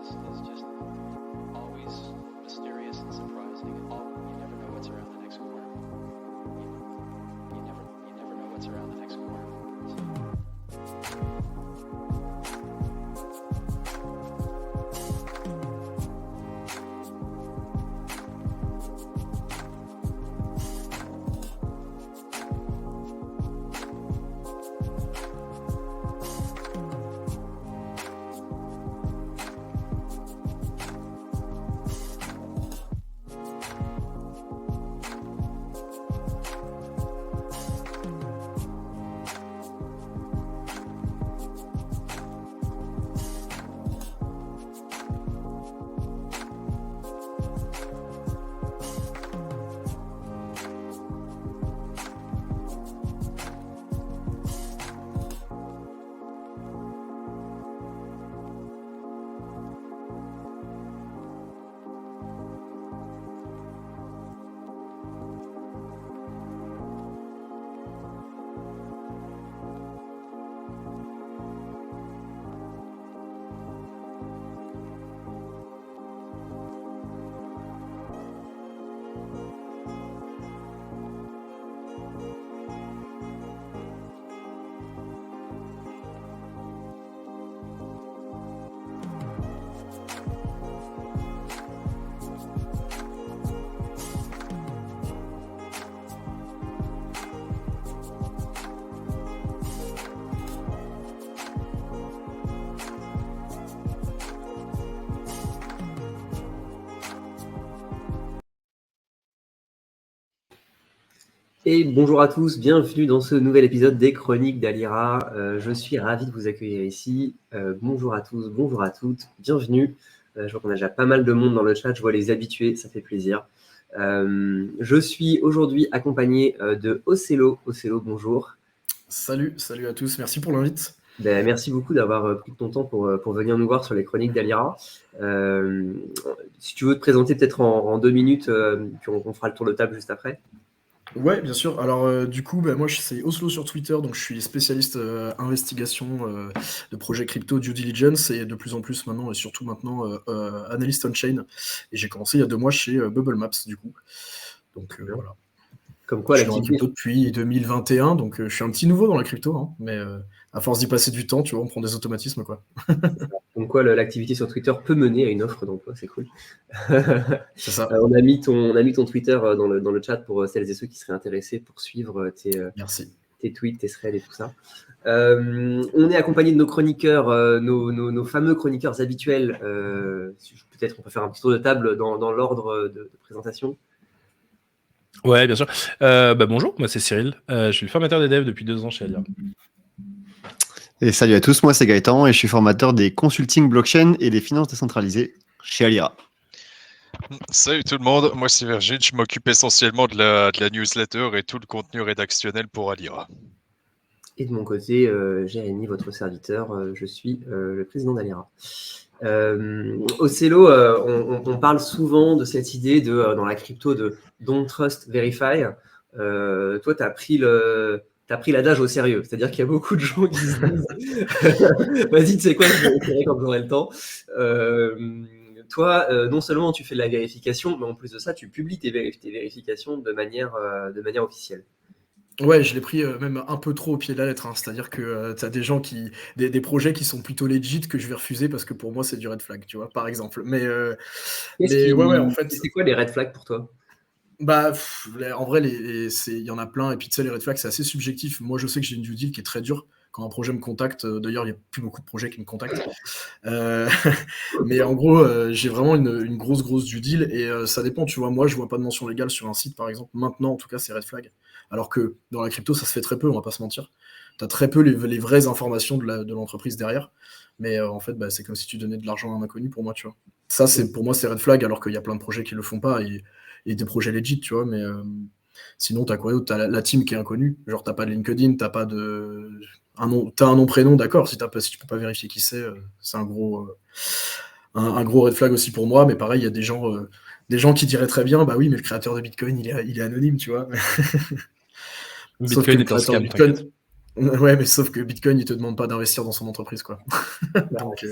is just always mysterious and surprising. You never know what's around the next corner. You never know what's around the next corner. Et bonjour à tous, bienvenue dans ce nouvel épisode des Chroniques d'Alira. Je suis ravi de vous accueillir ici. Bonjour à tous, bonjour à toutes, bienvenue. Je vois qu'on a déjà pas mal de monde dans le chat, je vois les habitués, ça fait plaisir. Je suis aujourd'hui accompagné de Ocello. Ocello, bonjour. Salut à tous, merci pour l'invite. Merci beaucoup d'avoir pris ton temps pour venir nous voir sur les Chroniques d'Alira. Si tu veux te présenter peut-être en 2 minutes, puis on fera le tour de table juste après. Ouais, bien sûr. Alors, du coup, moi, c'est Oslo sur Twitter, donc je suis spécialiste investigation de projets crypto, due diligence, et de plus en plus maintenant, et surtout maintenant, analyste on-chain. Et j'ai commencé il y a 2 mois chez Bubble Maps, du coup. Donc, voilà. Comme quoi, je suis dans la crypto depuis 2021, donc je suis un petit nouveau dans la crypto, hein, mais à force d'y passer du temps, tu vois, on prend des automatismes, quoi. Comme quoi, l'activité sur Twitter peut mener à une offre d'emploi, c'est cool. C'est ça. On a mis ton Twitter dans le chat pour celles et ceux qui seraient intéressés pour suivre tes tweets, tes threads et tout ça. On est accompagné de nos chroniqueurs, nos fameux chroniqueurs habituels. Peut-être on peut faire un petit tour de table dans l'ordre de présentation. Ouais, bien sûr. Bonjour, moi c'est Cyril. Je suis le formateur des devs depuis 2 ans chez Alira. Et salut à tous, moi c'est Gaëtan et je suis formateur des consulting blockchain et des finances décentralisées chez Alira. Salut tout le monde, moi c'est Virgile, je m'occupe essentiellement de la newsletter et tout le contenu rédactionnel pour Alira. Et de mon côté, Jérémy, votre serviteur, je suis le président d'Alira. Ocello, on parle souvent de cette idée dans la crypto de don't trust, verify. Toi, tu as pris l'adage au sérieux, c'est-à-dire qu'il y a beaucoup de gens qui se disent vas-y, tu sais quoi, je vais retirer quand j'aurai le temps. Toi, non seulement tu fais de la vérification, mais en plus de ça, tu publies tes vérifications de manière officielle. Ouais, je l'ai pris même un peu trop au pied de la lettre, hein. C'est-à-dire que tu as des gens des projets qui sont plutôt legit que je vais refuser parce que pour moi c'est du red flag, tu vois, par exemple. Mais en fait, c'est quoi les red flags pour toi? En vrai, il y en a plein, et puis tu sais, les red flags c'est assez subjectif. Moi je sais que j'ai une due deal qui est très dure. Quand un projet me contacte, d'ailleurs il n'y a plus beaucoup de projets qui me contactent, mais en gros j'ai vraiment une grosse due deal, et ça dépend, tu vois. Moi je vois pas de mention légale sur un site par exemple, maintenant en tout cas c'est red flag, alors que dans la crypto ça se fait très peu, on va pas se mentir. T'as très peu les vraies informations de l'entreprise derrière, mais en fait c'est comme si tu donnais de l'argent à un inconnu pour moi, tu vois. Ça pour moi c'est red flag, alors qu'il y a plein de projets qui le font pas, et des projets legit, tu vois. Mais sinon t'as quoi d'autre? T'as la team qui est inconnue, genre t'as pas de LinkedIn, t'as pas de t'as un nom prénom, d'accord, si tu peux pas vérifier qui c'est un gros red flag aussi pour moi. Mais pareil, il y a des gens qui diraient très bien, bah oui, mais le créateur de Bitcoin il est anonyme, tu vois. Sauf que Bitcoin le est un créateur de scam, Bitcoin, t'inquiète. ouais, mais sauf que Bitcoin il te demande pas d'investir dans son entreprise, quoi. Donc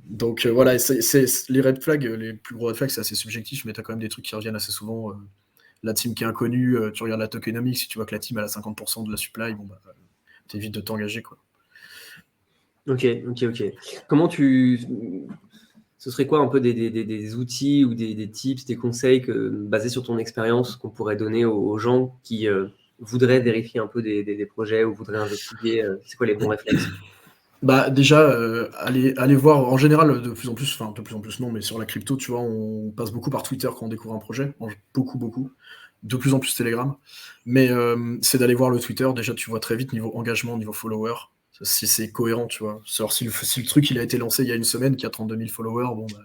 Donc voilà, les red flags, les plus gros red flags, c'est assez subjectif, mais tu as quand même des trucs qui reviennent assez souvent. La team qui est inconnue, tu regardes la tokenomics, si tu vois que la team elle a 50% de la supply, bon bah t'évites de t'engager quoi. Ok. Comment ce serait quoi un peu des outils ou des tips, des conseils basés sur ton expérience qu'on pourrait donner aux gens qui voudraient vérifier un peu des projets ou voudraient investiguer c'est quoi les bons réflexes? Bah déjà, aller voir en général de plus en plus, enfin de plus en plus non, mais sur la crypto, tu vois, on passe beaucoup par Twitter quand on découvre un projet, beaucoup, de plus en plus Telegram, mais c'est d'aller voir le Twitter. Déjà, tu vois très vite niveau engagement, niveau follower, si c'est cohérent, tu vois. Alors, si le truc il a été lancé il y a une semaine, qui a 32 000 followers, bon bah,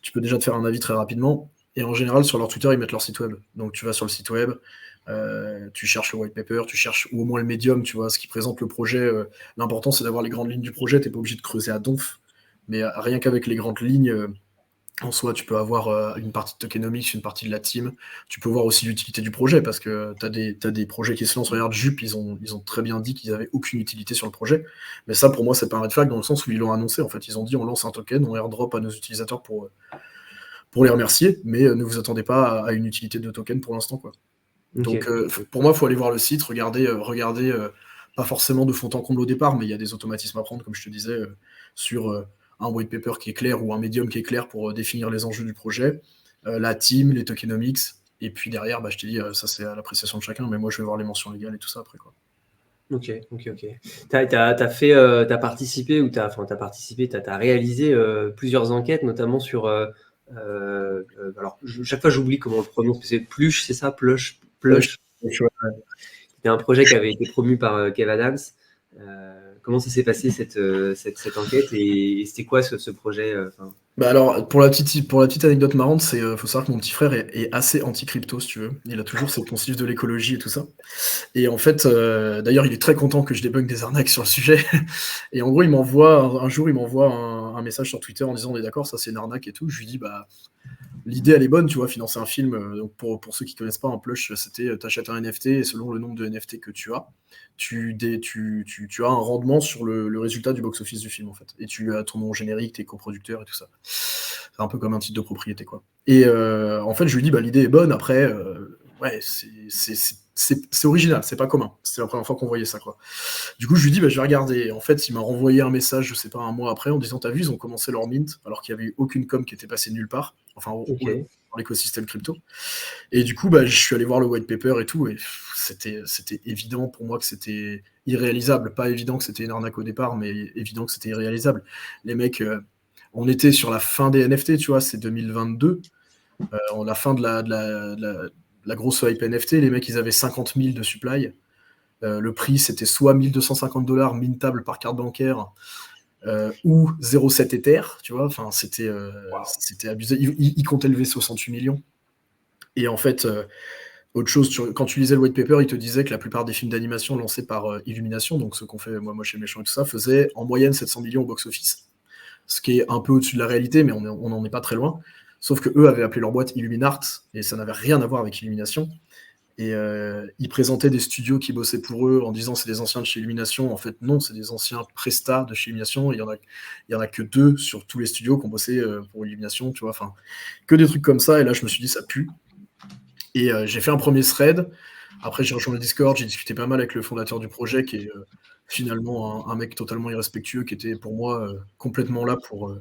tu peux déjà te faire un avis très rapidement. Et en général, sur leur Twitter, ils mettent leur site web. Donc tu vas sur le site web, tu cherches le white paper, tu cherches ou au moins le médium, tu vois, ce qui présente le projet. L'important, c'est d'avoir les grandes lignes du projet. T'es pas obligé de creuser à donf. Mais rien qu'avec les grandes lignes, en soi, tu peux avoir une partie de tokenomics, une partie de la team. Tu peux voir aussi l'utilité du projet, parce que t'as des projets qui se lancent. Regarde, Jup, ils ont très bien dit qu'ils avaient aucune utilité sur le projet. Mais ça, pour moi, c'est pas un red flag dans le sens où ils l'ont annoncé. En fait, ils ont dit on lance un token, on airdrop à nos utilisateurs pour les remercier, mais ne vous attendez pas à une utilité de token pour l'instant, quoi. Donc, pour moi, il faut aller voir le site, regarder, pas forcément de fond en comble au départ, mais il y a des automatismes à prendre, comme je te disais, sur un white paper qui est clair ou un medium qui est clair pour définir les enjeux du projet, la team, les tokenomics, et puis derrière, bah, je te dis, ça c'est à l'appréciation de chacun, mais moi je vais voir les mentions légales et tout ça après, quoi. Ok. T'as participé ou t'as réalisé plusieurs enquêtes, notamment sur. Alors, chaque fois j'oublie comment on le prononce, mais c'est Plush, c'est ça, Plush. C'était un projet qui avait été promu par Kev Adams. Comment ça s'est passé cette enquête et c'était quoi ce projet Bah alors, pour la petite anecdote marrante, faut savoir que mon petit frère est assez anti-crypto, si tu veux. Il a toujours ses poncifs de l'écologie et tout ça. Et en fait, d'ailleurs, il est très content que je débunk des arnaques sur le sujet. Et en gros, un jour, il m'envoie un message sur Twitter en disant, on est d'accord, ça c'est une arnaque et tout. Je lui dis, bah, l'idée elle est bonne, tu vois, financer un film. Donc pour ceux qui connaissent pas, un plush, c'était t'achètes un NFT et selon le nombre de NFT que tu as, tu as un rendement sur le résultat du box-office du film en fait. Et tu as ton nom générique, tes coproducteurs et tout ça. C'est un peu comme un titre de propriété quoi. Et en fait, je lui dis bah l'idée est bonne. Après, ouais, c'est original, c'est pas commun. C'est la première fois qu'on voyait ça quoi. Du coup, je lui dis bah je vais regarder. En fait, il m'a renvoyé un message, je sais pas, un mois après, en disant t'as vu, ils ont commencé leur mint alors qu'il y avait eu aucune com qui était passée nulle part. Enfin, dans l'écosystème crypto. Et du coup, bah, je suis allé voir le white paper et tout, et c'était évident pour moi que c'était irréalisable. Pas évident que c'était une arnaque au départ, mais évident que c'était irréalisable. Les mecs, on était sur la fin des NFT, tu vois, c'est 2022, la fin de la grosse hype NFT. Les mecs, ils avaient 50 000 de supply. Le prix, c'était soit $1,250 mintable par carte bancaire, ou 0,7 Ether, tu vois, enfin c'était abusé. Il comptait lever 68 millions. Et en fait, autre chose, quand tu lisais le white paper, il te disait que la plupart des films d'animation lancés par Illumination, donc ceux qu'on fait moi chez Méchant et tout ça, faisaient en moyenne 700 millions au box-office. Ce qui est un peu au-dessus de la réalité, mais on n'en est pas très loin. Sauf que eux avaient appelé leur boîte Illuminart, et ça n'avait rien à voir avec Illumination. Et ils présentaient des studios qui bossaient pour eux en disant c'est des anciens de chez Illumination. En fait, non, c'est des anciens prestats de chez Illumination. Il y en a que 2 sur tous les studios qui ont bossé pour Illumination, tu vois. Enfin, que des trucs comme ça. Et là, je me suis dit ça pue. Et j'ai fait un premier thread. Après, j'ai rejoint le Discord. J'ai discuté pas mal avec le fondateur du projet, qui est finalement un mec totalement irrespectueux, qui était pour moi complètement là pour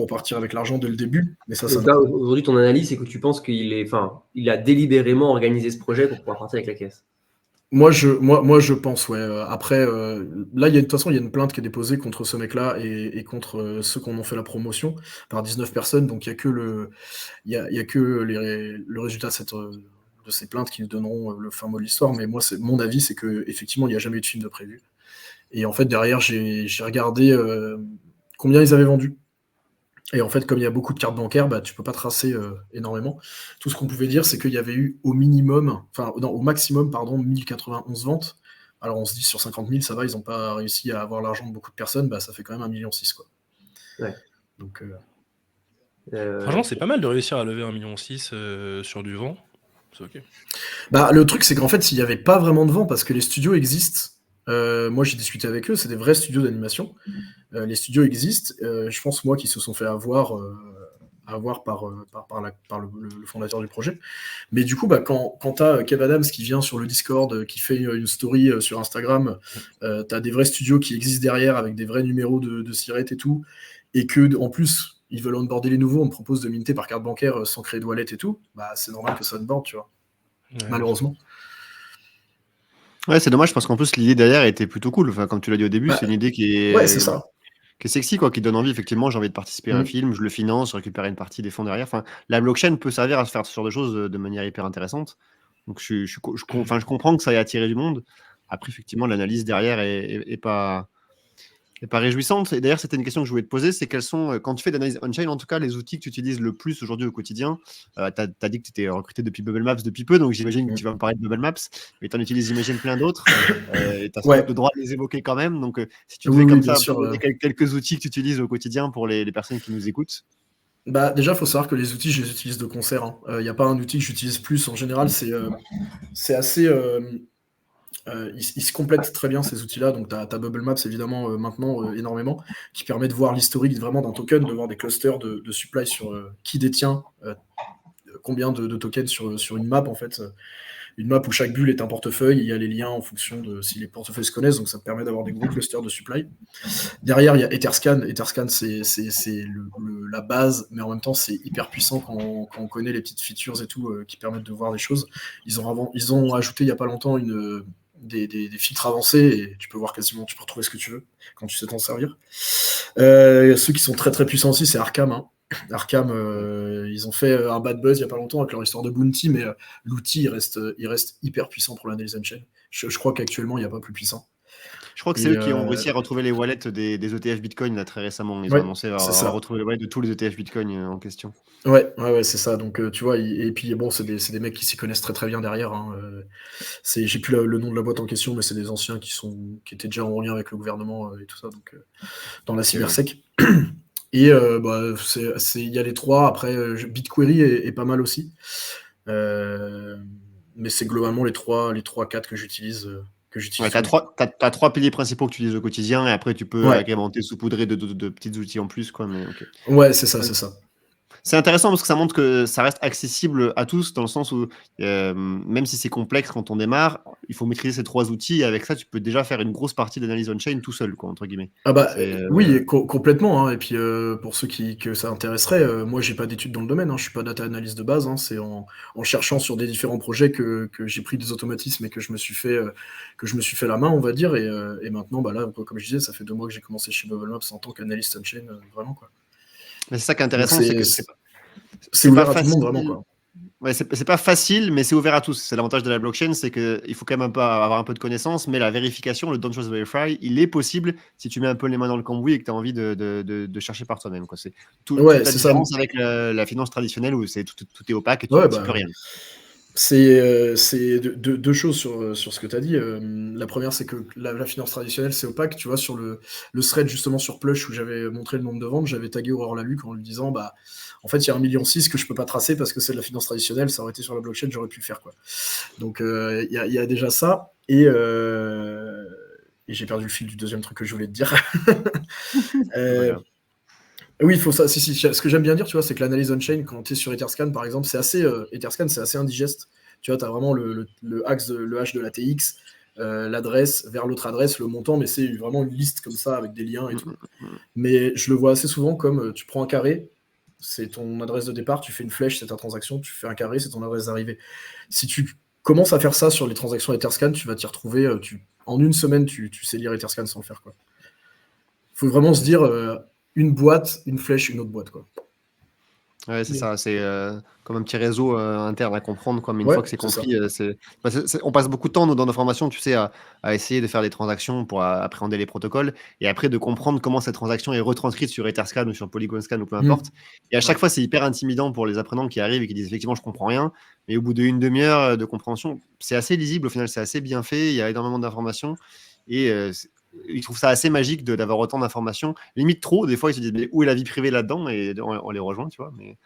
partir avec l'argent dès le début. Mais ça donc là, aujourd'hui, ton analyse, c'est que tu penses il a délibérément organisé ce projet pour pouvoir partir avec la caisse. Moi, je pense, ouais. Après, là, de toute façon, il y a une plainte qui est déposée contre ce mec-là et contre ceux qui en ont fait la promotion par 19 personnes. Donc, il n'y a que le résultat de ces plaintes qui nous donneront le fin mot de l'histoire. Mais moi, mon avis, c'est qu'effectivement, il n'y a jamais eu de film de prévu. Et en fait, derrière, j'ai regardé combien ils avaient vendu. Et en fait, comme il y a beaucoup de cartes bancaires, bah, tu peux pas tracer énormément. Tout ce qu'on pouvait dire, c'est qu'il y avait eu au maximum, 1091 ventes. Alors on se dit sur 50 000, ça va, ils n'ont pas réussi à avoir l'argent de beaucoup de personnes, bah, ça fait quand même 1,6 million, quoi. Ouais. Donc, franchement, c'est pas mal de réussir à lever 1,6 million sur du vent. C'est ok. Bah, le truc, c'est qu'en fait, s'il n'y avait pas vraiment de vent, parce que les studios existent, Moi, j'ai discuté avec eux, c'est des vrais studios d'animation. Les studios existent. Je pense, moi, qu'ils se sont fait avoir par le fondateur du projet. Mais du coup, quand tu as Kev Adams qui vient sur le Discord, qui fait une story sur Instagram, tu as des vrais studios qui existent derrière avec des vrais numéros de Siret et tout, et que en plus, ils veulent onboarder les nouveaux, on me propose de minter par carte bancaire sans créer de wallet et tout, c'est normal que ça onboard, tu vois, Ouais. malheureusement. Ouais, c'est dommage parce qu'en plus, l'idée derrière était plutôt cool. Enfin, comme tu l'as dit au début, Bah, c'est une idée qui Ouais, c'est ça. est sexy, quoi, qui donne envie. Effectivement, j'ai envie de participer à un film, je le finance, je récupère une partie des fonds derrière. Enfin, la blockchain peut servir à faire ce genre de choses de manière hyper intéressante. Donc, je comprends que ça ait attiré du monde. Après, effectivement, l'analyse derrière est pas réjouissante. Et d'ailleurs, c'était une question que je voulais te poser, c'est quels sont, quand tu fais d'analyse on-chain, en tout cas, les outils que tu utilises le plus aujourd'hui au quotidien. Tu as dit que tu étais recruté depuis Bubble Maps depuis peu, donc j'imagine que tu vas me parler de Bubble Maps, mais tu en utilises, j'imagine, plein d'autres. Et tu as Ouais. le droit de les évoquer quand même. Donc, si tu Oui, devais oui, comme bien ça sûr, donner quelques outils que tu utilises au quotidien pour les personnes qui nous écoutent. Déjà, il faut savoir que les outils, je les utilise de concert. Il n'y a pas un outil que j'utilise plus. En général, c'est assez. Ils se complètent très bien ces outils-là. Donc, tu as Bubble Maps, évidemment, maintenant, énormément, qui permet de voir l'historique vraiment d'un token, de voir des clusters de supply sur qui détient combien de tokens sur une map, en fait. Une map où chaque bulle est un portefeuille, il y a les liens en fonction de si les portefeuilles se connaissent, donc ça te permet d'avoir des gros clusters de supply. Derrière, il y a Etherscan. Etherscan, c'est la base, mais en même temps, c'est hyper puissant quand on connaît les petites features et tout qui permettent de voir des choses. Ils ont ajouté il n'y a pas longtemps des filtres avancés et tu peux voir quasiment, tu peux retrouver ce que tu veux quand tu sais t'en servir. Ceux qui sont très très puissants aussi, c'est Arkham. Arkham, ils ont fait un bad buzz il n'y a pas longtemps avec leur histoire de Bounty, mais l'outil, il reste hyper puissant pour l'analyse on-chain. Je crois qu'actuellement, il n'y a pas plus puissant. Je crois que c'est eux qui ont réussi à retrouver les wallets des ETF Bitcoin là, très récemment. Ils ont annoncé avoir retrouvé les wallets de tous les ETF Bitcoin en question. Ouais, c'est ça. Donc, tu vois, et puis bon, c'est des mecs qui s'y connaissent très très bien derrière. J'ai plus le nom de la boîte en question, mais c'est des anciens qui étaient déjà en lien avec le gouvernement et tout ça, donc dans la cybersec. Et il y a les trois. Après, BitQuery est pas mal aussi. Mais c'est globalement les 3-4 que j'utilise. Ouais, t'as trois piliers principaux que tu utilises au quotidien et après tu peux agrémenter, saupoudrer de petits outils en plus, quoi. Mais ok. Ouais, c'est ça. C'est intéressant parce que ça montre que ça reste accessible à tous dans le sens où même si c'est complexe quand on démarre, il faut maîtriser ces trois outils et avec ça tu peux déjà faire une grosse partie d'analyse on-chain tout seul, quoi, entre guillemets. Oui, complètement. Et puis pour ceux que ça intéresserait, moi j'ai pas d'études dans le domaine, je suis pas data analyst de base. C'est en cherchant sur des différents projets que j'ai pris des automatismes et que je me suis fait la main, on va dire. Et maintenant, là, comme je disais, ça fait 2 mois que j'ai commencé chez Bubble Maps en tant qu'analyste on-chain, vraiment, quoi. Mais c'est ça qui est intéressant, c'est que c'est ouvert à tout le monde, vraiment, quoi. Ouais, c'est pas facile, mais c'est ouvert à tous. C'est l'avantage de la blockchain, c'est qu'il faut quand même avoir un peu de connaissances, mais la vérification, le Don't Trust Verify, il est possible si tu mets un peu les mains dans le cambouis et que tu as envie de chercher par toi-même, quoi. C'est toute la différence avec la finance traditionnelle où tout est opaque et tu ne peux rien. C'est deux choses sur ce que tu as dit. La première, c'est que la finance traditionnelle, c'est opaque. Tu vois, sur le thread, justement, sur Plush, où j'avais montré le nombre de ventes, j'avais tagué Aurore Laluc en lui disant, en fait, il y a 1,6 million que je peux pas tracer parce que c'est de la finance traditionnelle. Ça aurait été sur la blockchain, j'aurais pu le faire, quoi. Donc, il y a déjà ça. Et j'ai perdu le fil du deuxième truc que je voulais te dire. Oui, il faut ça. Si. Ce que j'aime bien dire, tu vois, c'est que l'analyse on-chain, quand tu es sur Etherscan, par exemple, Etherscan, c'est assez indigeste. Tu vois, tu as vraiment le hash de l'ATX, l'adresse vers l'autre adresse, le montant, mais c'est vraiment une liste comme ça avec des liens et tout. Mais je le vois assez souvent comme tu prends un carré, c'est ton adresse de départ, tu fais une flèche, c'est ta transaction, tu fais un carré, c'est ton adresse d'arrivée. Si tu commences à faire ça sur les transactions Etherscan, tu vas t'y retrouver. En une semaine, tu sais lire Etherscan sans le faire, quoi. Faut vraiment se dire une boîte, une flèche, une autre boîte, quoi. Ouais, c'est ça, c'est comme un petit réseau interne à comprendre, quoi. Mais une fois que c'est compris, on passe beaucoup de temps dans nos formations, tu sais, à essayer de faire des transactions pour appréhender les protocoles et après de comprendre comment cette transaction est retranscrite sur Etherscan ou sur Polygon Scan ou peu importe. Et à chaque fois, c'est hyper intimidant pour les apprenants qui arrivent et qui disent effectivement, je comprends rien. Mais au bout d'une demi-heure de compréhension, c'est assez lisible, au final, c'est assez bien fait, il y a énormément d'informations et ils trouvent ça assez magique d'avoir autant d'informations, limite trop. Des fois, ils se disent mais où est la vie privée là-dedans, et on les rejoint, tu vois. Mais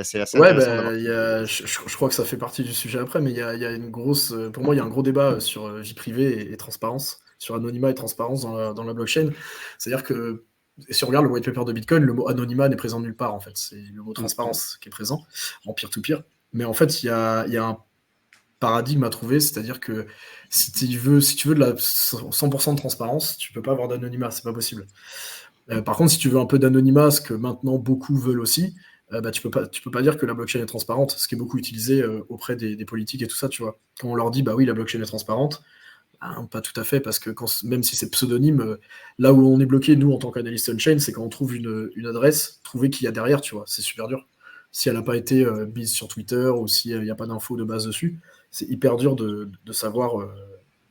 c'est assez intéressant. Je crois que ça fait partie du sujet après, mais il y a une grosse. Pour moi, il y a un gros débat sur vie privée et transparence. sur anonymat et transparence dans la blockchain. C'est-à-dire que si on regarde le white paper de Bitcoin, le mot anonymat n'est présent nulle part, en fait. C'est le mot transparence qui est présent en peer-to-peer. Mais en fait, il y a un paradigme à trouver, c'est-à-dire que si tu veux de la 100% de transparence, tu peux pas avoir d'anonymat, c'est pas possible. Par contre, si tu veux un peu d'anonymat, ce que maintenant beaucoup veulent aussi, tu peux pas dire que la blockchain est transparente, ce qui est beaucoup utilisé auprès des politiques et tout ça, tu vois. Quand on leur dit, bah oui, la blockchain est transparente, pas tout à fait, parce que même si c'est pseudonyme, là où on est bloqué, nous, en tant qu'analyste on-chain, c'est quand on trouve une adresse, trouver qui y a derrière, tu vois, c'est super dur. Si elle n'a pas été mise sur Twitter, ou s'il n'y a pas d'infos de base dessus, c'est hyper dur de savoir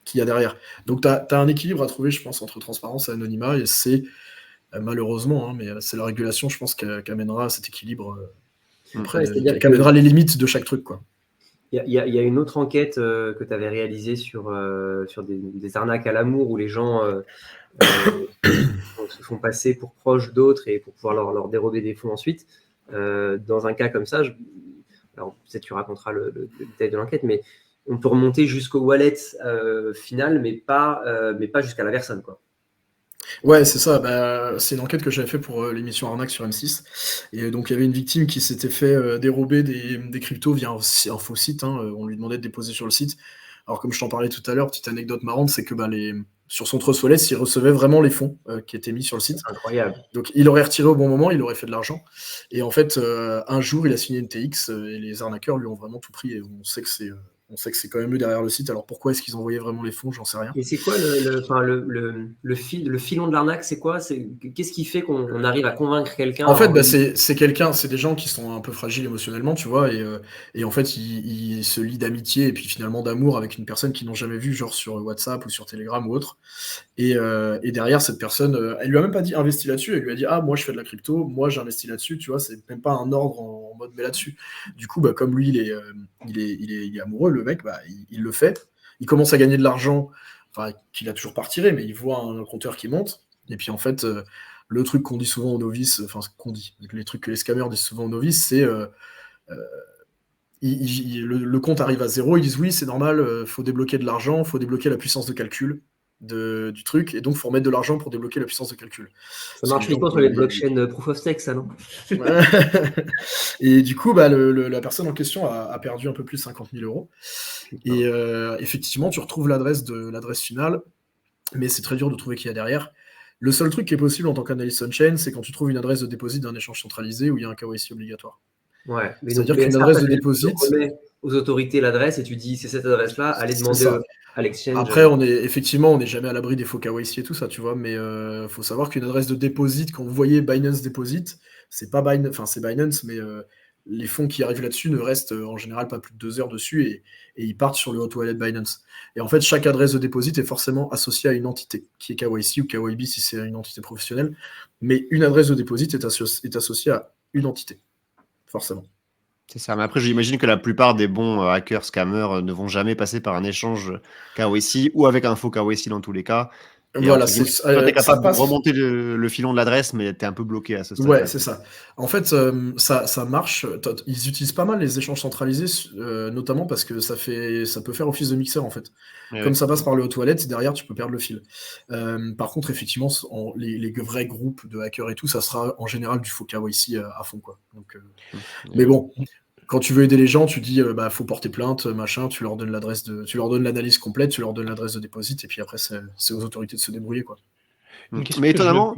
qui y a derrière. Donc, tu as un équilibre à trouver, je pense, entre transparence et anonymat, et c'est malheureusement, mais c'est la régulation, je pense, qui amènera cet équilibre, qui amènera les limites de chaque truc, quoi. Il y a une autre enquête que tu avais réalisée sur des arnaques à l'amour où les gens se font passer pour proches d'autres et pour pouvoir leur dérober des fonds ensuite. Dans un cas comme ça, alors peut-être tu raconteras le détail de l'enquête, mais on peut remonter jusqu'au wallet final, mais pas jusqu'à la personne, quoi. Ouais, c'est ça. C'est une enquête que j'avais fait pour l'émission Arnaque sur M6. Et donc, il y avait une victime qui s'était fait dérober des cryptos via un faux site. On lui demandait de déposer sur le site. Alors, comme je t'en parlais tout à l'heure, petite anecdote marrante, c'est que sur son Trust Wallet, il recevait vraiment les fonds qui étaient mis sur le site. C'est incroyable. Donc, il aurait retiré au bon moment, il aurait fait de l'argent. Et en fait, un jour, il a signé une TX et les arnaqueurs lui ont vraiment tout pris. Et on sait que c'est quand même eux derrière le site. Alors pourquoi est-ce qu'ils envoyaient vraiment les fonds? J'en sais rien. Et c'est quoi le filon de l'arnaque? C'est quoi? Qu'est-ce qui fait qu'on arrive à convaincre quelqu'un? En fait, c'est des gens qui sont un peu fragiles émotionnellement, tu vois, et en fait, ils se lient d'amitié et puis finalement d'amour avec une personne qu'ils n'ont jamais vue, genre sur WhatsApp ou sur Telegram ou autre. Et derrière, cette personne, elle lui a même pas dit investis là-dessus, elle lui a dit moi je fais de la crypto, moi j'investis là-dessus, tu vois, c'est même pas un ordre en mode mais là-dessus. Du coup, comme lui, il est amoureux, le mec, il le fait, il commence à gagner de l'argent, enfin qu'il a toujours pas retiré, mais il voit un compteur qui monte, et puis en fait, le truc qu'on dit souvent aux novices, enfin les trucs que les scammers disent souvent aux novices, c'est le compte arrive à zéro, ils disent oui, c'est normal, faut débloquer de l'argent, faut débloquer la puissance de calcul du truc, et donc faut remettre de l'argent pour débloquer la puissance de calcul. Ça marche uniquement sur les blockchains proof of stake, ça, non? Et du coup, la personne en question a perdu un peu plus de 50 000 euros. Et effectivement, tu retrouves l'adresse finale, mais c'est très dur de trouver qui y a derrière. Le seul truc qui est possible en tant qu'analyste on-chain, c'est quand tu trouves une adresse de dépôt d'un échange centralisé où il y a un KYC obligatoire. Ouais, c'est-à-dire qu'une adresse de dépôt, tu remets aux autorités l'adresse et tu dis c'est cette adresse-là, allez demander à l'exchange. Après, on n'est jamais à l'abri des faux KYC et tout ça, tu vois, mais faut savoir qu'une adresse de dépôt, quand vous voyez Binance Deposit, c'est pas Binance, enfin c'est Binance, mais les fonds qui arrivent là-dessus ne restent en général pas plus de 2 heures dessus et ils partent sur le hot wallet Binance. Et en fait, chaque adresse de dépôt est forcément associée à une entité, qui est KYC ou KYB si c'est une entité professionnelle, mais une adresse de dépôt est associée à une entité, forcément. C'est ça, mais après j'imagine que la plupart des bons hackers, scammers ne vont jamais passer par un échange KYC ou avec un faux KYC dans tous les cas. Et voilà, tu es capable de remonter le filon de l'adresse, mais tu es un peu bloqué à ce stade. Ouais, c'est ça. En fait, ça marche. Ils utilisent pas mal les échanges centralisés, notamment parce que ça peut faire office de mixeur, en fait. Ouais. Comme ça passe par le hot wallet, derrière, tu peux perdre le fil. Par contre, effectivement, les vrais groupes de hackers et tout, ça sera en général du faux KYC à fond, quoi. Donc, mais bon, quand tu veux aider les gens, tu dis faut porter plainte, machin, tu leur donnes l'analyse complète, tu leur donnes l'adresse de dépôt, et puis après c'est aux autorités de se débrouiller, quoi. Mais étonnamment,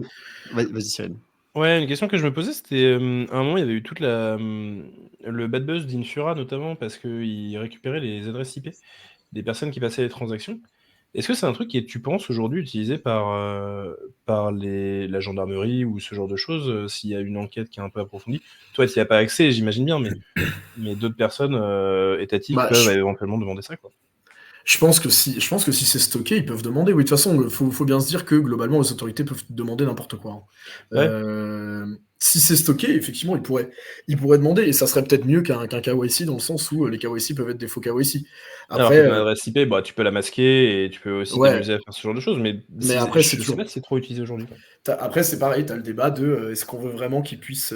vas-y Cyril. Ouais, une question que je me posais, c'était à un moment il y avait eu toute le bad buzz d'Infura notamment parce qu'ils récupéraient les adresses IP des personnes qui passaient les transactions. Est-ce que c'est un truc qui est, tu penses, aujourd'hui utilisé par la gendarmerie ou ce genre de choses, s'il y a une enquête qui est un peu approfondie? Toi, tu n'y as pas accès, j'imagine bien, mais d'autres personnes étatiques peuvent éventuellement demander ça, quoi. Je pense que si c'est stocké, ils peuvent demander. Oui, de toute façon, faut bien se dire que globalement, les autorités peuvent demander n'importe quoi. Ouais. si c'est stocké, effectivement, il pourrait demander, et ça serait peut-être mieux qu'un KYC dans le sens où les KYC peuvent être des faux KYC. Alors Après, qu'une adresse IP, bah, tu peux la masquer et tu peux aussi ouais, t'amuser à faire ce genre de choses, mais mais après, c'est je sais toujours. pas si c'est trop utilisé aujourd'hui, quoi. Après, c'est pareil, tu as le débat de est-ce qu'on veut vraiment qu'ils puissent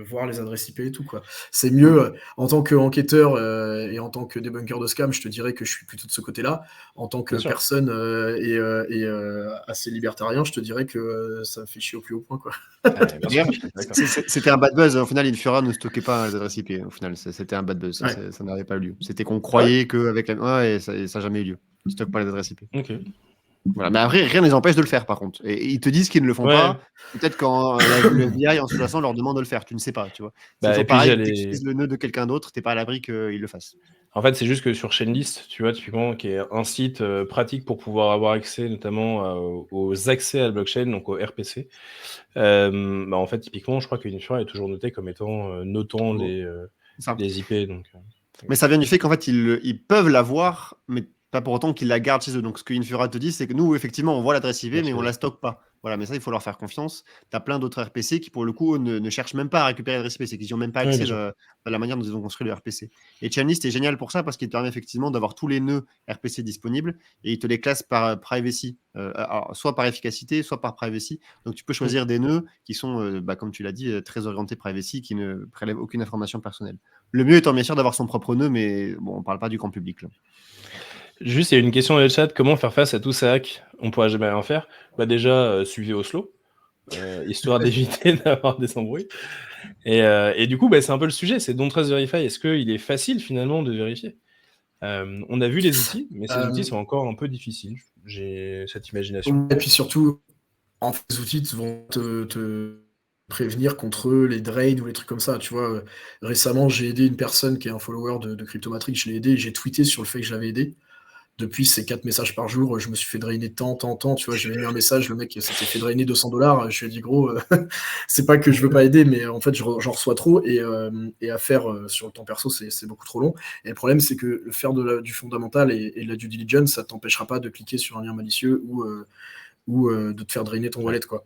voir les adresses IP et tout, quoi. C'est mieux, en tant qu'enquêteur et en tant que débunker de scam, je te dirais que je suis plutôt de ce côté-là. En tant que Bien sûr. personne assez libertarien, je te dirais que ça me fait chier au plus haut point, quoi. Ouais, bien sûr, D'ailleurs, je suis d'accord. c'était un bad buzz. Au final, Infura ne stockait pas les adresses IP. Au final, c'était un bad buzz. Ça, Ouais. ça n'avait pas eu lieu. C'était qu'on croyait qu'avec la. Ouais, et ça n'a jamais eu lieu. Ils ne stockent pas les adresses IP. Ok. Voilà. Mais après, rien ne les empêche de le faire, par contre. Et ils te disent qu'ils ne le font Ouais. pas. Peut-être quand le FBI en sous-jacent leur demande de le faire. Tu ne sais pas, tu vois. C'est Bah, et toujours puis pareil. j'allais. Dès que tu utilises le nœud de quelqu'un d'autre, t'es pas à l'abri qu'il le fasse. En fait, c'est juste que sur Chainlist, tu vois, typiquement, qui est un site pratique pour pouvoir avoir accès notamment aux accès à la blockchain, donc au RPC, bah, en fait, typiquement, je crois qu'Infura est toujours noté comme étant notant Ça. les IP. Donc, Mais ça vient du fait qu'en fait, ils peuvent l'avoir, mais pas pour autant qu'ils la gardent chez eux. Donc, ce que Infura te dit, c'est que nous, effectivement, on voit l'adresse IP, Bien mais sûr. on la stocke pas. Voilà, mais ça, il faut leur faire confiance. Tu as plein d'autres RPC qui, pour le coup, ne cherchent même pas à récupérer l'adresse IP. C'est qu'ils n'ont même pas Oui, accès bien sûr. à la manière dont ils ont construit le RPC. Et Chainlist est génial pour ça parce qu'il te permet effectivement d'avoir tous les nœuds RPC disponibles et il te les classe par privacy, alors, soit par efficacité, soit par privacy. Donc, tu peux choisir des nœuds qui sont, comme tu l'as dit, très orientés privacy, qui ne prélèvent aucune information personnelle. Le mieux étant bien sûr d'avoir son propre nœud, mais bon, on ne parle pas du grand public là. Juste, il y a une question dans le chat, comment faire face à tous ces hacks? On ne pourra jamais rien faire. Bah déjà, suivez Oslo, histoire d'éviter d'avoir des embrouilles. Et du coup, bah, c'est un peu le sujet, c'est Don't Trust Verify. Est-ce qu'il est facile finalement de vérifier? On a vu les outils, mais ces outils sont encore un peu difficiles. J'ai cette imagination. Et puis surtout, en fait, les outils vont te prévenir contre les drains ou les trucs comme ça. Tu vois, récemment, j'ai aidé une personne qui est un follower de Cryptomatrix. Je l'ai aidé et j'ai tweeté sur le fait que je l'avais aidé. Depuis, c'est 4 messages par jour. Je me suis fait drainer tant. Tu vois, j'avais mis un message, le mec s'était fait drainer $200. Je lui ai dit, gros, c'est pas que je veux pas aider, mais en fait, j'en reçois trop et à faire sur le temps perso, c'est beaucoup trop long. Et le problème, c'est que faire du fondamental et de la due diligence, ça t'empêchera pas de cliquer sur un lien malicieux ou de te faire drainer ton wallet, quoi.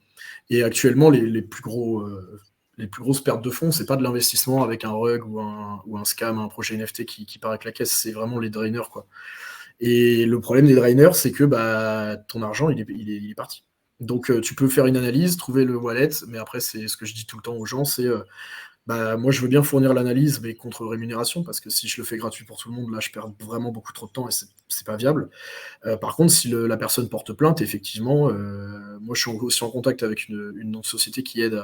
Et actuellement, les plus grosses pertes de fonds, c'est pas de l'investissement avec un rug ou un scam, un projet NFT qui part avec la caisse, c'est vraiment les drainers, quoi. Et le problème des drainers, c'est que ton argent, il est parti. Donc, tu peux faire une analyse, trouver le wallet, mais après, c'est ce que je dis tout le temps aux gens, c'est moi, je veux bien fournir l'analyse, mais contre rémunération, parce que si je le fais gratuit pour tout le monde, là, je perds vraiment beaucoup trop de temps et c'est pas viable. Par contre, si la personne porte plainte, effectivement, moi, je suis aussi en contact avec une société qui aide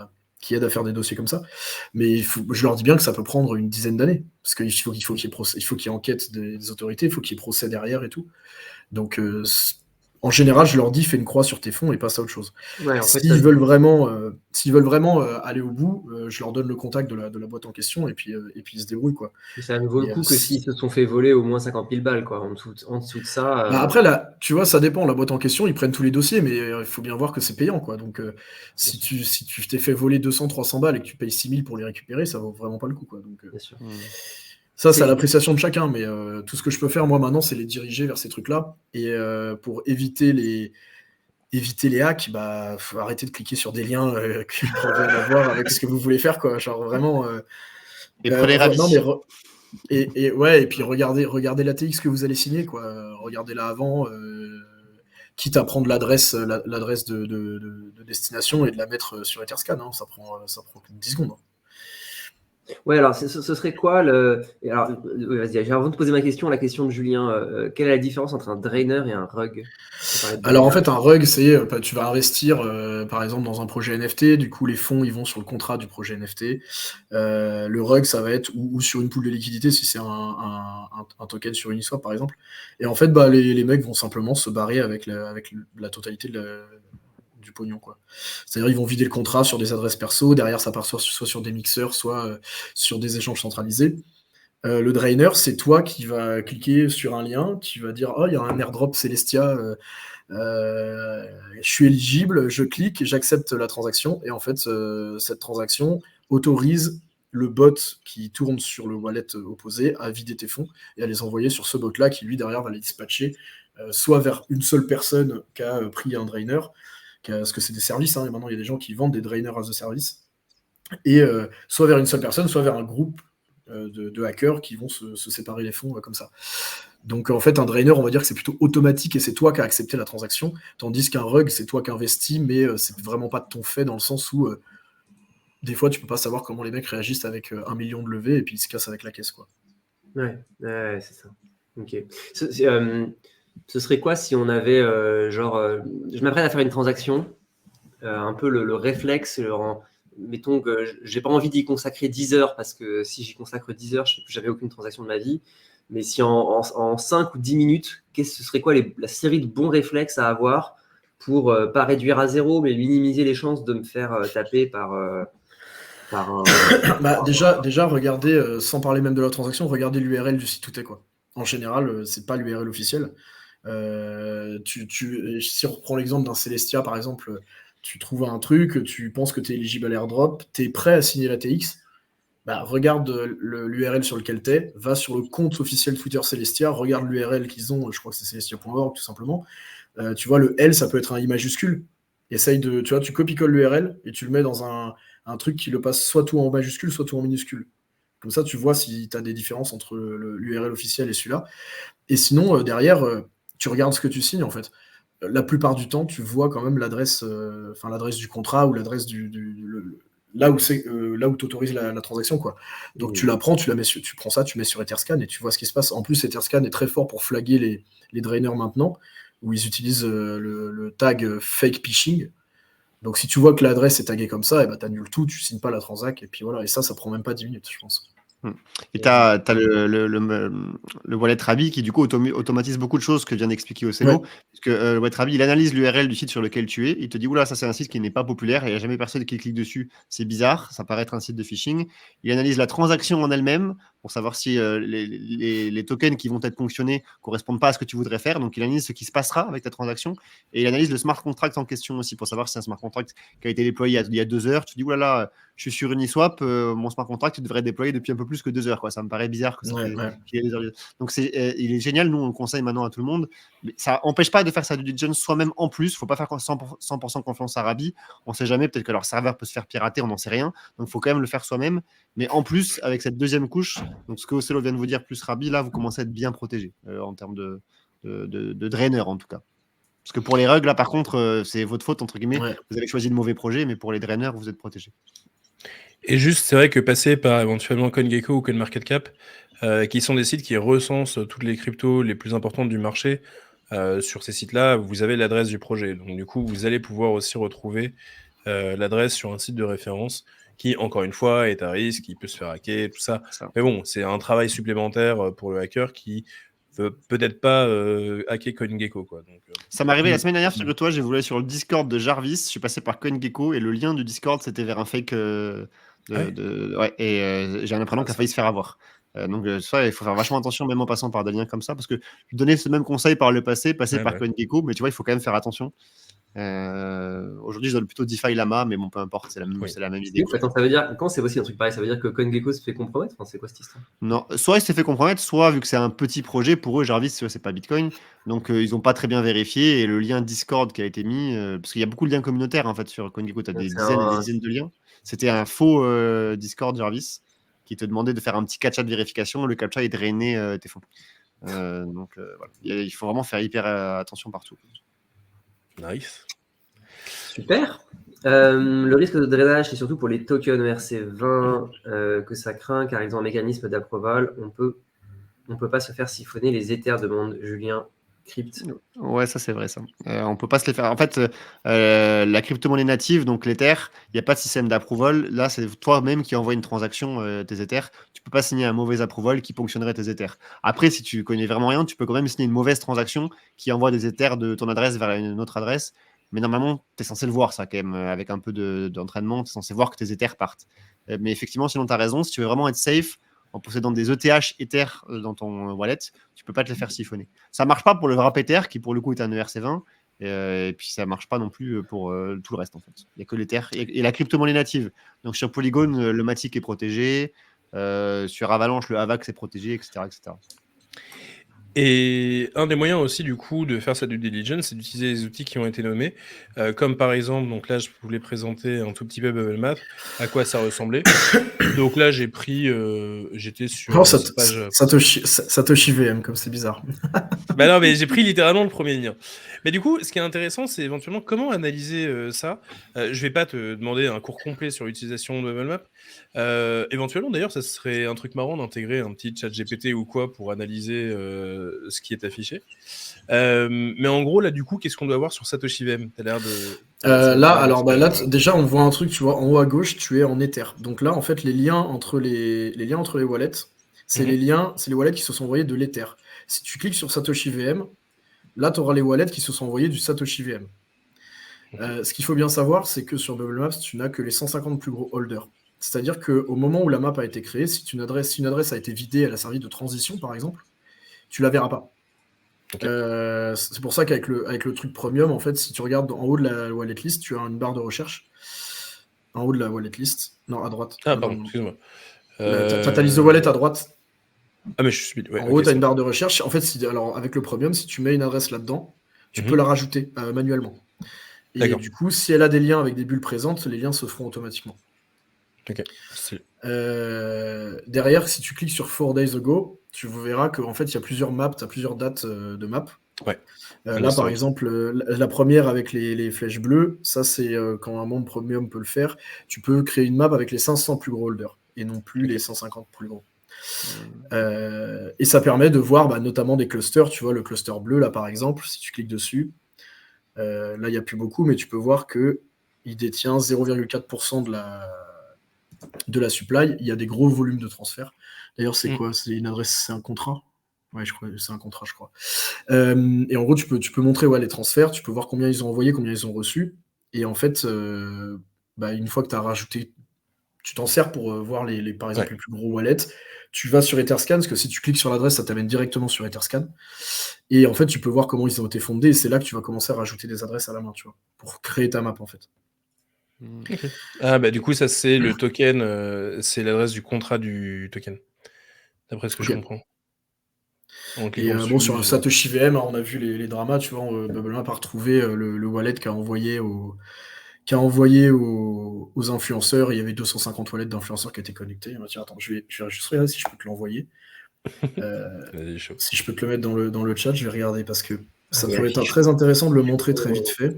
à faire des dossiers comme ça. Mais je leur dis bien que ça peut prendre une dizaine d'années, parce qu'il faut qu'il y ait enquête des autorités, il faut qu'il y ait procès derrière et tout. Donc, en général, je leur dis, fais une croix sur tes fonds et passe à autre chose. Ouais, en fait, S'ils veulent vraiment aller au bout, je leur donne le contact de la boîte en question et puis ils se débrouillent, quoi. ça ne vaut le Et, coup que s'ils se sont fait voler au moins 50 000 balles, quoi. En dessous de ça. Après, là, tu vois, ça dépend. La boîte en question, ils prennent tous les dossiers, mais il faut bien voir que c'est payant, quoi. Donc, si tu t'es fait voler 200-300 balles et que tu payes 6 000 pour les récupérer, ça vaut vraiment pas le coup, quoi. Donc, Bien sûr. ça, c'est à l'appréciation de chacun, mais tout ce que je peux faire, moi, maintenant, c'est les diriger vers ces trucs-là. Et pour éviter les hacks, faut arrêter de cliquer sur des liens qui n'ont rien à voir avec ce que vous voulez faire, quoi. Genre, vraiment... Et prenez Ravi. Non, mais et puis regardez l'ATX que vous allez signer, quoi. Regardez-la avant, quitte à prendre l'adresse de destination et de la mettre sur Etherscan, hein. Ça prend que 10 secondes. Ouais, alors ce serait quoi alors, vas-y, avant de poser ma question, la question de Julien, quelle est la différence entre un drainer et un rug? Alors en fait, un rug, c'est tu vas investir par exemple dans un projet NFT, du coup les fonds ils vont sur le contrat du projet NFT. Le rug, ça va être ou sur une pool de liquidité si c'est un token sur Uniswap par exemple. Et en fait, les mecs vont simplement se barrer avec la totalité du pognon, quoi. C'est-à-dire ils vont vider le contrat sur des adresses perso, derrière ça part soit sur des mixeurs, soit sur des échanges centralisés. Le drainer, c'est toi qui vas cliquer sur un lien, qui va dire oh, il y a un airdrop Celestia, je suis éligible, je clique, j'accepte la transaction, et en fait cette transaction autorise le bot qui tourne sur le wallet opposé à vider tes fonds et à les envoyer sur ce bot-là qui lui derrière va les dispatcher soit vers une seule personne qui a pris un drainer, parce que c'est des services, hein, et maintenant il y a des gens qui vendent des drainers as a service. et soit vers une seule personne, soit vers un groupe de hackers qui vont se séparer les fonds comme ça. Donc en fait, un drainer, on va dire que c'est plutôt automatique et c'est toi qui as accepté la transaction, tandis qu'un rug, c'est toi qui investis, mais c'est vraiment pas de ton fait dans le sens où des fois, tu peux pas savoir comment les mecs réagissent avec 1 million de levées et puis ils se cassent avec la caisse, quoi. Ouais, c'est ça. Ok. Ce serait quoi si on avait, je m'apprête à faire une transaction, un peu le réflexe, mettons que j'ai pas envie d'y consacrer 10 heures, parce que si j'y consacre 10 heures, je fais plus jamais aucune transaction de ma vie. Mais si en 5 ou 10 minutes, ce serait quoi la série de bons réflexes à avoir pour pas réduire à zéro, mais minimiser les chances de me faire taper par un. Déjà, regardez, sans parler même de la transaction, regardez l'URL du site où t'es, quoi. En général, c'est pas l'URL officiel. Si on reprend l'exemple d'un Celestia, par exemple, tu trouves un truc, tu penses que tu es éligible à l'airdrop, tu es prêt à signer la TX, regarde l'URL sur lequel tu es, va sur le compte officiel Twitter Celestia, regarde l'URL qu'ils ont, je crois que c'est celestia.org tout simplement. Tu vois, le L, ça peut être un I majuscule. Essaye tu vois, tu copies-colles l'URL et tu le mets dans un truc qui le passe soit tout en majuscule, soit tout en minuscule. Comme ça, tu vois si tu as des différences entre l'URL officiel et celui-là. Et sinon, derrière, tu regardes ce que tu signes, en fait. La plupart du temps, tu vois quand même l'adresse du contrat ou l'adresse là où tu autorises la transaction, quoi. Donc tu la prends, tu prends ça, tu mets sur Etherscan et tu vois ce qui se passe. En plus, Etherscan est très fort pour flaguer les drainers maintenant, où ils utilisent le tag fake phishing. Donc si tu vois que l'adresse est taguée comme ça, tu annules tout, tu signes pas la transac, et puis voilà. Et ça prend même pas 10 minutes, je pense. Et tu as le wallet Rabi qui du coup automatise beaucoup de choses que vient d'expliquer Ocelo. Ouais. Parce que le wallet Rabi, il analyse l'URL du site sur lequel tu es. Il te dit, oula, ça c'est un site qui n'est pas populaire, il n'y a jamais personne qui clique dessus. C'est bizarre, ça paraît être un site de phishing. Il analyse la transaction en elle-même pour savoir si les tokens qui vont être ponctionnés correspondent pas à ce que tu voudrais faire. Donc il analyse ce qui se passera avec ta transaction. Et il analyse le smart contract en question aussi pour savoir si c'est un smart contract qui a été déployé il y a 2 heures. Tu dis, oulala, je suis sur Uniswap, mon smart contract il devrait être déployé depuis un peu plus que 2 heures, quoi. Ça me paraît bizarre que ça qu'il y ait des heures. Donc il est génial, nous on le conseille maintenant à tout le monde, mais ça n'empêche pas de faire sa due diligence soi-même en plus. Il ne faut pas faire 100% confiance à Rabi, on ne sait jamais, peut-être que leur serveur peut se faire pirater, on n'en sait rien, donc il faut quand même le faire soi-même. Mais en plus, avec cette deuxième couche, donc ce que Ocelo vient de vous dire plus Rabi, là vous commencez à être bien protégé en termes de drainer en tout cas. Parce que pour les rugs, là par contre, c'est votre faute entre guillemets, vous avez choisi le mauvais projet, mais pour les drainers, vous êtes protégé. Et juste, c'est vrai que passer par éventuellement CoinGecko ou CoinMarketCap, qui sont des sites qui recensent toutes les cryptos les plus importantes du marché, sur ces sites-là, vous avez l'adresse du projet. Donc du coup, vous allez pouvoir aussi retrouver l'adresse sur un site de référence qui, encore une fois, est à risque, qui peut se faire hacker, tout ça. Mais bon, c'est un travail supplémentaire pour le hacker qui veut peut-être pas hacker CoinGecko, quoi. Donc, ça m'est arrivé la semaine dernière, figure-toi, j'ai voulu aller sur le Discord de Jarvis, je suis passé par CoinGecko et le lien du Discord c'était vers un fake j'ai un apprenant qui a failli se faire avoir. Donc ça, il faut faire vachement attention même en passant par des liens comme ça, parce que je donnais ce même conseil par le passé, passer par CoinGecko, mais tu vois, il faut quand même faire attention. Aujourd'hui, je donne plutôt DeFi Lama, mais bon, peu importe, c'est la même idée. Attends, ça veut dire, quand c'est aussi un truc pareil, ça veut dire que CoinGecko se fait compromettre? Enfin, c'est quoi cette histoire? Non, soit il s'est fait compromettre, soit vu que c'est un petit projet, pour eux, Jarvis, c'est pas Bitcoin, donc ils n'ont pas très bien vérifié, et le lien Discord qui a été mis, parce qu'il y a beaucoup de liens communautaires en fait sur CoinGecko, tu as des dizaines et des dizaines de liens. C'était un faux Discord Jarvis qui te demandait de faire un petit captcha de vérification, le captcha est drainé tes fonds. Donc voilà, il faut vraiment faire hyper attention partout. Nice. Super. Le risque de drainage, c'est surtout pour les tokens ERC20 que ça craint, car ils ont un mécanisme d'approval. On peut pas se faire siphonner les Ethers, demande Julien Crypt. Ouais, ça c'est vrai ça. On peut pas se les faire. En fait, la crypto-monnaie native, donc l'Ether, il n'y a pas de système d'approval. Là, c'est toi-même qui envoie une transaction tes Ethers. Tu peux pas signer un mauvais approval qui ponctionnerait tes Ethers. Après, si tu connais vraiment rien, tu peux quand même signer une mauvaise transaction qui envoie des Ethers de ton adresse vers une autre adresse. Mais normalement, tu es censé le voir ça quand même. Avec un peu d'entraînement, tu es censé voir que tes Ethers partent. Mais effectivement, sinon tu as raison. Si tu veux vraiment être safe, en possédant des ETH Ether dans ton wallet, tu peux pas te les faire siphonner. Ça marche pas pour le wrap Ether qui pour le coup est un ERC20 et puis ça marche pas non plus pour tout le reste en fait. Il y a que l'Ether et la crypto-monnaie native. Donc sur Polygon, le Matic est protégé, sur Avalanche le Avax est protégé, etc., etc. Et un des moyens aussi, du coup, de faire sa due diligence, c'est d'utiliser les outils qui ont été nommés, comme par exemple, donc là, je voulais présenter un tout petit peu Bubble Map, à quoi ça ressemblait. Donc là, j'étais sur Oh, cette page. Satoshi VM, comme c'est bizarre. Bah non, mais j'ai pris littéralement le premier lien. Mais du coup, ce qui est intéressant, c'est éventuellement comment analyser ça. Je vais pas te demander un cours complet sur l'utilisation de Bubble Map. Éventuellement, d'ailleurs, ça serait un truc marrant d'intégrer un petit chat GPT ou quoi pour analyser ce qui est affiché. Mais en gros, là, du coup, qu'est-ce qu'on doit voir sur Satoshi VM? T'as l'air de... Là, alors bah, là, déjà, on voit un truc, tu vois, en haut à gauche, tu es en Ether. Donc là, en fait, les liens entre les wallets, c'est les wallets qui se sont envoyés de l'Ether. Si tu cliques sur Satoshi VM, là, tu auras les wallets qui se sont envoyés du Satoshi VM. Ce qu'il faut bien savoir, c'est que sur Bubble Maps, tu n'as que les 150 plus gros holders. C'est-à-dire qu'au moment où la map a été créée, si une adresse a été vidée, elle a servi de transition, par exemple, tu la verras pas. Ok. C'est pour ça qu'avec le truc premium, en fait, si tu regardes en haut de la wallet list, tu as une barre de recherche. En haut de la wallet list. Non, à droite. Ah, pardon, excuse-moi. T'as ta liste de wallet à droite. Ah, mais je suis... Ouais, En ok, haut, tu as ça une barre de recherche. En fait, alors, avec le premium, si tu mets une adresse là-dedans, tu peux la rajouter manuellement. Et D'accord. du coup, si elle a des liens avec des bulles présentes, les liens se feront automatiquement. Ok. Derrière, si tu cliques sur 4 days ago, tu verras qu'en fait, il y a plusieurs maps, tu as plusieurs dates de maps. Ouais. Là, par exemple, la première avec les flèches bleues, ça, c'est quand un membre premium peut le faire. Tu peux créer une map avec les 500 plus gros holders et non plus les 150 plus gros. Et ça permet de voir notamment des clusters. Tu vois, le cluster bleu, là, par exemple, si tu cliques dessus, là, il n'y a plus beaucoup, mais tu peux voir qu'il détient 0,4% de la supply. Il y a des gros volumes de transfert. D'ailleurs, c'est quoi? C'est une adresse, c'est un contrat? Ouais, je crois c'est un contrat, je crois. Et en gros, tu peux montrer les transferts, tu peux voir combien ils ont envoyé, combien ils ont reçu. Et en fait, une fois que tu as rajouté, tu t'en sers pour voir par exemple les plus gros wallets. Tu vas sur Etherscan, parce que si tu cliques sur l'adresse, ça t'amène directement sur Etherscan. Et en fait, tu peux voir comment ils ont été fondés. Et c'est là que tu vas commencer à rajouter des adresses à la main, tu vois, pour créer ta map, en fait. Okay. Ah, bah du coup, ça, c'est le token, c'est l'adresse du contrat du token, d'après ce que je comprends. Et sur le Satoshi VM, on a vu les dramas, tu vois, Bubble Map a retrouvé le wallet qu'a envoyé aux influenceurs. Il y avait 250 wallets d'influenceurs qui étaient connectés. Il m'a dit, attends, je vais juste regarder si je peux te l'envoyer. Si je peux te le mettre dans le chat, je vais regarder parce que ça pourrait être très intéressant de le montrer très vite fait.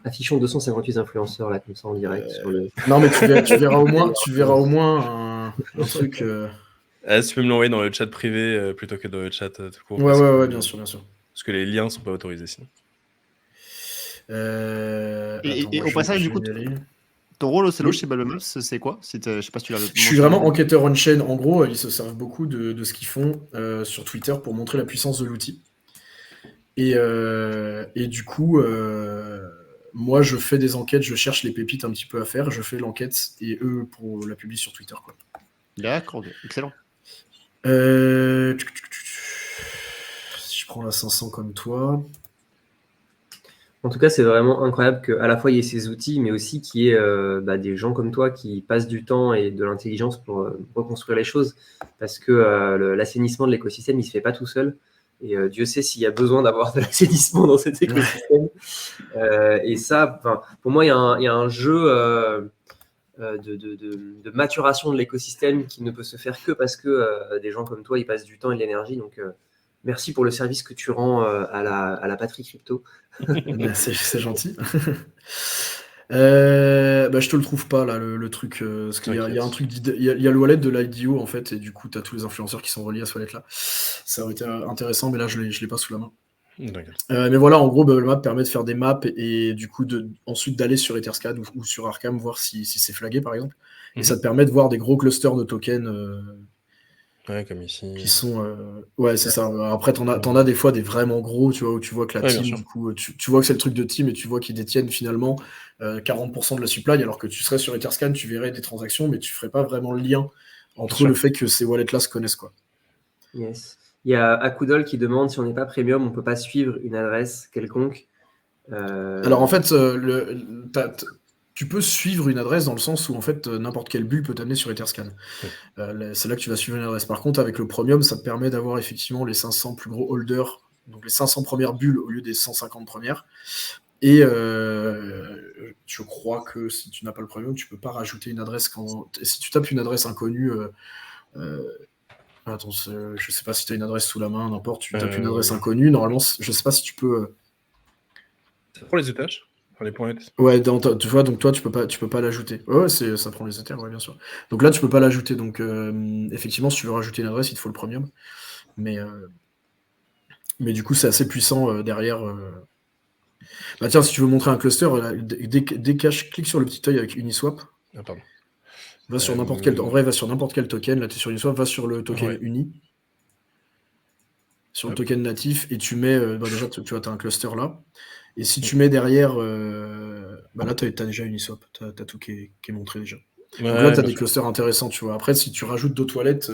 Affichons 258 influenceurs là, comme ça en direct sur le. Non, mais tu verras au moins un truc. Ah, tu peux me l'envoyer dans le chat privé plutôt que dans le chat tout court. Ouais, bien sûr. Parce que les liens sont pas autorisés sinon. Et au passage, du coup, ton rôle au Celo chez Bubble Maps, c'est quoi? Je sais pas si tu l'as. Je suis vraiment enquêteur on-chain. En gros, ils se servent beaucoup de ce qu'ils font sur Twitter pour montrer la puissance de l'outil. Et du coup, moi, je fais des enquêtes, je cherche les pépites un petit peu à faire, je fais l'enquête et eux pour la publier sur Twitter, quoi. D'accord, excellent. Si je prends la 500 comme toi. En tout cas, c'est vraiment incroyable qu'à la fois il y ait ces outils, mais aussi qu'il y ait des gens comme toi qui passent du temps et de l'intelligence pour reconstruire les choses. Parce que l'assainissement de l'écosystème, il ne se fait pas tout seul. Et Dieu sait s'il y a besoin d'avoir de l'assainissement dans cet écosystème. Et ça, pour moi, il y a un jeu de maturation de l'écosystème qui ne peut se faire que parce que des gens comme toi, ils passent du temps et de l'énergie. Donc, merci pour le service que tu rends à la patrie crypto. C'est gentil. Je te le trouve pas là, le truc. Parce qu'il y a un truc, il y a le wallet de l'IDO en fait, et du coup, tu as tous les influenceurs qui sont reliés à ce wallet là. Ça aurait été intéressant, mais là, je l'ai pas sous la main. Mais voilà, en gros, Bubble Map permet de faire des maps et du coup, ensuite d'aller sur Etherscan ou sur Arkham, voir si c'est flagué par exemple. Et ça te permet de voir des gros clusters de tokens. Ouais, comme ici. Qui sont. Ouais, c'est ça. Après, t'en as des fois des vraiment gros, tu vois, où tu vois que la team, du coup, tu vois que c'est le truc de team et tu vois qu'ils détiennent finalement 40% de la supply, alors que tu serais sur Etherscan, tu verrais des transactions, mais tu ferais pas vraiment le lien entre le fait que ces wallets-là se connaissent, quoi. Yes. Il y a Akudol qui demande si on n'est pas premium, on peut pas suivre une adresse quelconque. Alors en fait, tu peux suivre une adresse dans le sens où en fait n'importe quelle bulle peut t'amener sur Etherscan. C'est là que tu vas suivre une adresse. Par contre, avec le Premium, ça te permet d'avoir effectivement les 500 plus gros holders, donc les 500 premières bulles au lieu des 150 premières. Et je crois que si tu n'as pas le Premium, tu peux pas rajouter une adresse si tu tapes une adresse inconnue. Attends, je sais pas si tu as une adresse sous la main, n'importe, tu tapes une adresse inconnue, normalement, je sais pas si tu peux. Ça prend les étages, enfin, les points. Ouais, tu vois, donc toi, tu peux pas l'ajouter. Ouais, ça prend les éthers, ouais, bien sûr. Donc là, tu peux pas l'ajouter. Donc, effectivement, si tu veux rajouter une adresse, il te faut le Premium. Mais du coup, c'est assez puissant derrière. Bah tiens, si tu veux montrer un cluster, dès que je clique sur le petit œil avec Uniswap, Ah, pardon. va sur n'importe quel. En vrai, va sur n'importe quel token. Là, tu es sur Uniswap, va sur le token Uni. Sur le token natif, et tu mets. Déjà, tu vois, tu as un cluster là. Et si tu mets derrière. Là, tu as déjà Uniswap. Tu as tout qui est montré déjà. Donc là, tu as des clusters intéressants, tu vois. Après, si tu rajoutes d'autres toilettes,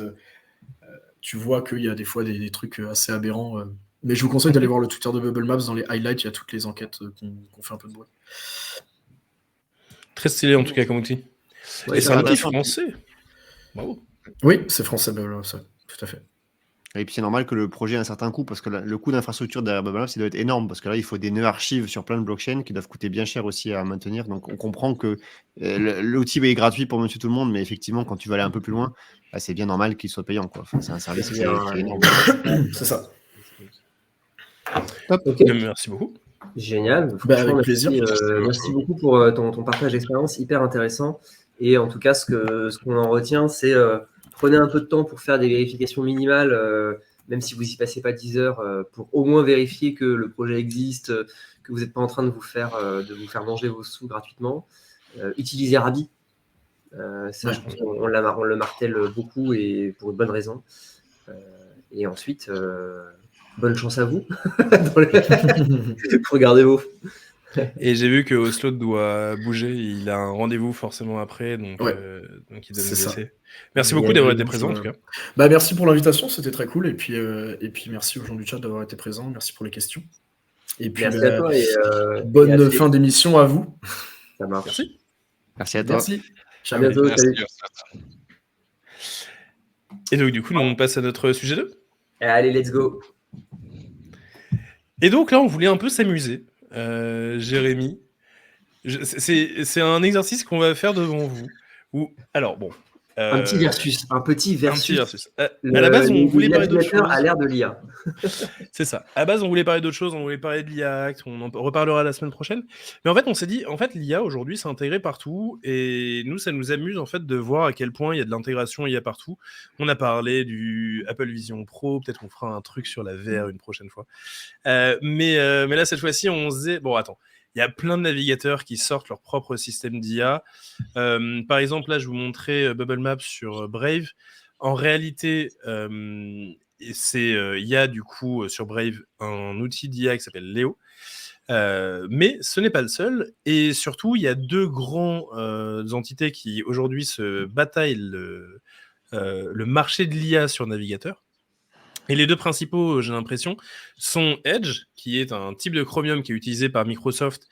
tu vois qu'il y a des fois des trucs assez aberrants. Mais je vous conseille d'aller voir le Twitter de Bubble Maps. Dans les highlights, il y a toutes les enquêtes qu'on fait un peu de bruit. Très stylé en tout cas comme outil. Ouais, et c'est un outil français. Bravo. Oui, c'est français, Bubble Maps, tout à fait. Et puis c'est normal que le projet ait un certain coût, parce que le coût d'infrastructure derrière Bubble Maps, il doit être énorme, parce que là, il faut des nœuds archives sur plein de blockchains qui doivent coûter bien cher aussi à maintenir. Donc on comprend que l'outil est gratuit pour monsieur tout le monde, mais effectivement, quand tu vas aller un peu plus loin, c'est bien normal qu'il soit payant, quoi. Enfin, c'est un service qui est énorme. C'est ça. Top. Okay. Merci beaucoup. Génial. Avec plaisir. Merci beaucoup pour ton partage d'expérience, hyper intéressant. Et en tout cas, ce qu'on en retient, c'est prenez un peu de temps pour faire des vérifications minimales, même si vous n'y passez pas 10 heures, pour au moins vérifier que le projet existe, que vous n'êtes pas en train de vous faire manger vos sous gratuitement. Utilisez Rabi. Ça, je pense qu'on le martèle beaucoup et pour une bonne raison. Et ensuite, bonne chance à vous. Regardez-vous. Et j'ai vu que Oslo doit bouger, il a un rendez-vous forcément après, donc il doit nous laisser. Merci beaucoup d'avoir été présent en tout cas. Merci pour l'invitation, c'était très cool, et puis merci aux gens du chat d'avoir été présents, merci pour les questions. Et puis merci à toi et bonne fin d'émission à vous. Ça marche. Merci à toi. Merci. À bientôt. Salut. Et donc du coup, on passe à notre sujet 2. Allez, let's go. Et donc là, on voulait un peu s'amuser. Jérémy, c'est un exercice qu'on va faire devant vous. Alors bon. Un petit versus. À la base, on voulait parler d'autre chose. À l'ère de l'IA. C'est ça. À la base, on voulait parler d'autre chose. On voulait parler de l'IA, on en reparlera la semaine prochaine. Mais en fait, on s'est dit, l'IA aujourd'hui, c'est intégré partout. Et nous, ça nous amuse en fait de voir à quel point il y a de l'intégration IA partout. On a parlé du Apple Vision Pro. Peut-être qu'on fera un truc sur la VR une prochaine fois. Mais là, cette fois-ci, on se disait, bon, attends. Il y a plein de navigateurs qui sortent leur propre système d'IA. Par exemple, là, je vous montrais Bubble Maps sur Brave. En réalité, il y a du coup sur Brave un outil d'IA qui s'appelle Léo. Mais ce n'est pas le seul. Et surtout, il y a deux grandes entités qui aujourd'hui se bataillent le marché de l'IA sur navigateur. Et les deux principaux, j'ai l'impression, sont Edge, qui est un type de Chromium qui est utilisé par Microsoft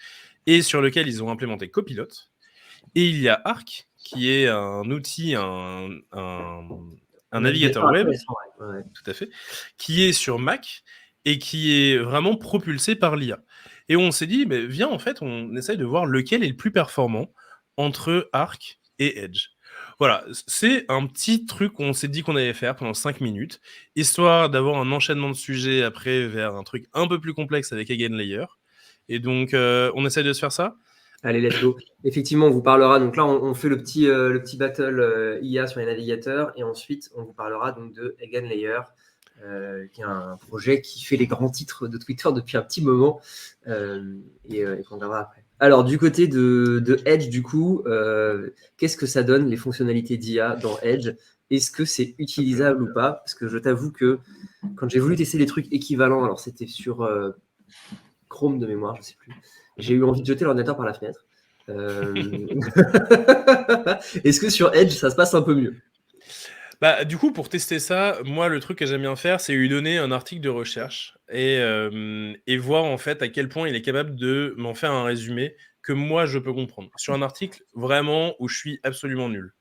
et sur lequel ils ont implémenté Copilot. Et il y a Arc, qui est un outil, un navigateur web, tout à fait, qui est sur Mac et qui est vraiment propulsé par l'IA. Et on s'est dit, mais viens, en fait, on essaye de voir lequel est le plus performant entre Arc et Edge. Voilà, c'est un petit truc qu'on s'est dit qu'on allait faire pendant 5 minutes, histoire d'avoir un enchaînement de sujets après vers un truc un peu plus complexe avec EigenLayer. Et donc, on essaie de se faire ça. Allez, let's go. Effectivement, on vous parlera. Donc là, on fait le petit battle IA sur les navigateurs. Et ensuite, on vous parlera donc de EigenLayer, qui est un projet qui fait les grands titres de Twitter depuis un petit moment. Et qu'on verra après. Alors, du côté de Edge, du coup, qu'est-ce que ça donne, les fonctionnalités d'IA dans Edge? Est-ce que c'est utilisable ou pas? Parce que je t'avoue que quand j'ai voulu tester les trucs équivalents, alors c'était sur Chrome de mémoire, je ne sais plus, j'ai eu envie de jeter l'ordinateur par la fenêtre. Est-ce que sur Edge, ça se passe un peu mieux? Du coup, pour tester ça, moi, le truc que j'aime bien faire, c'est lui donner un article de recherche et voir en fait à quel point il est capable de m'en faire un résumé que moi je peux comprendre sur un article vraiment où je suis absolument nul.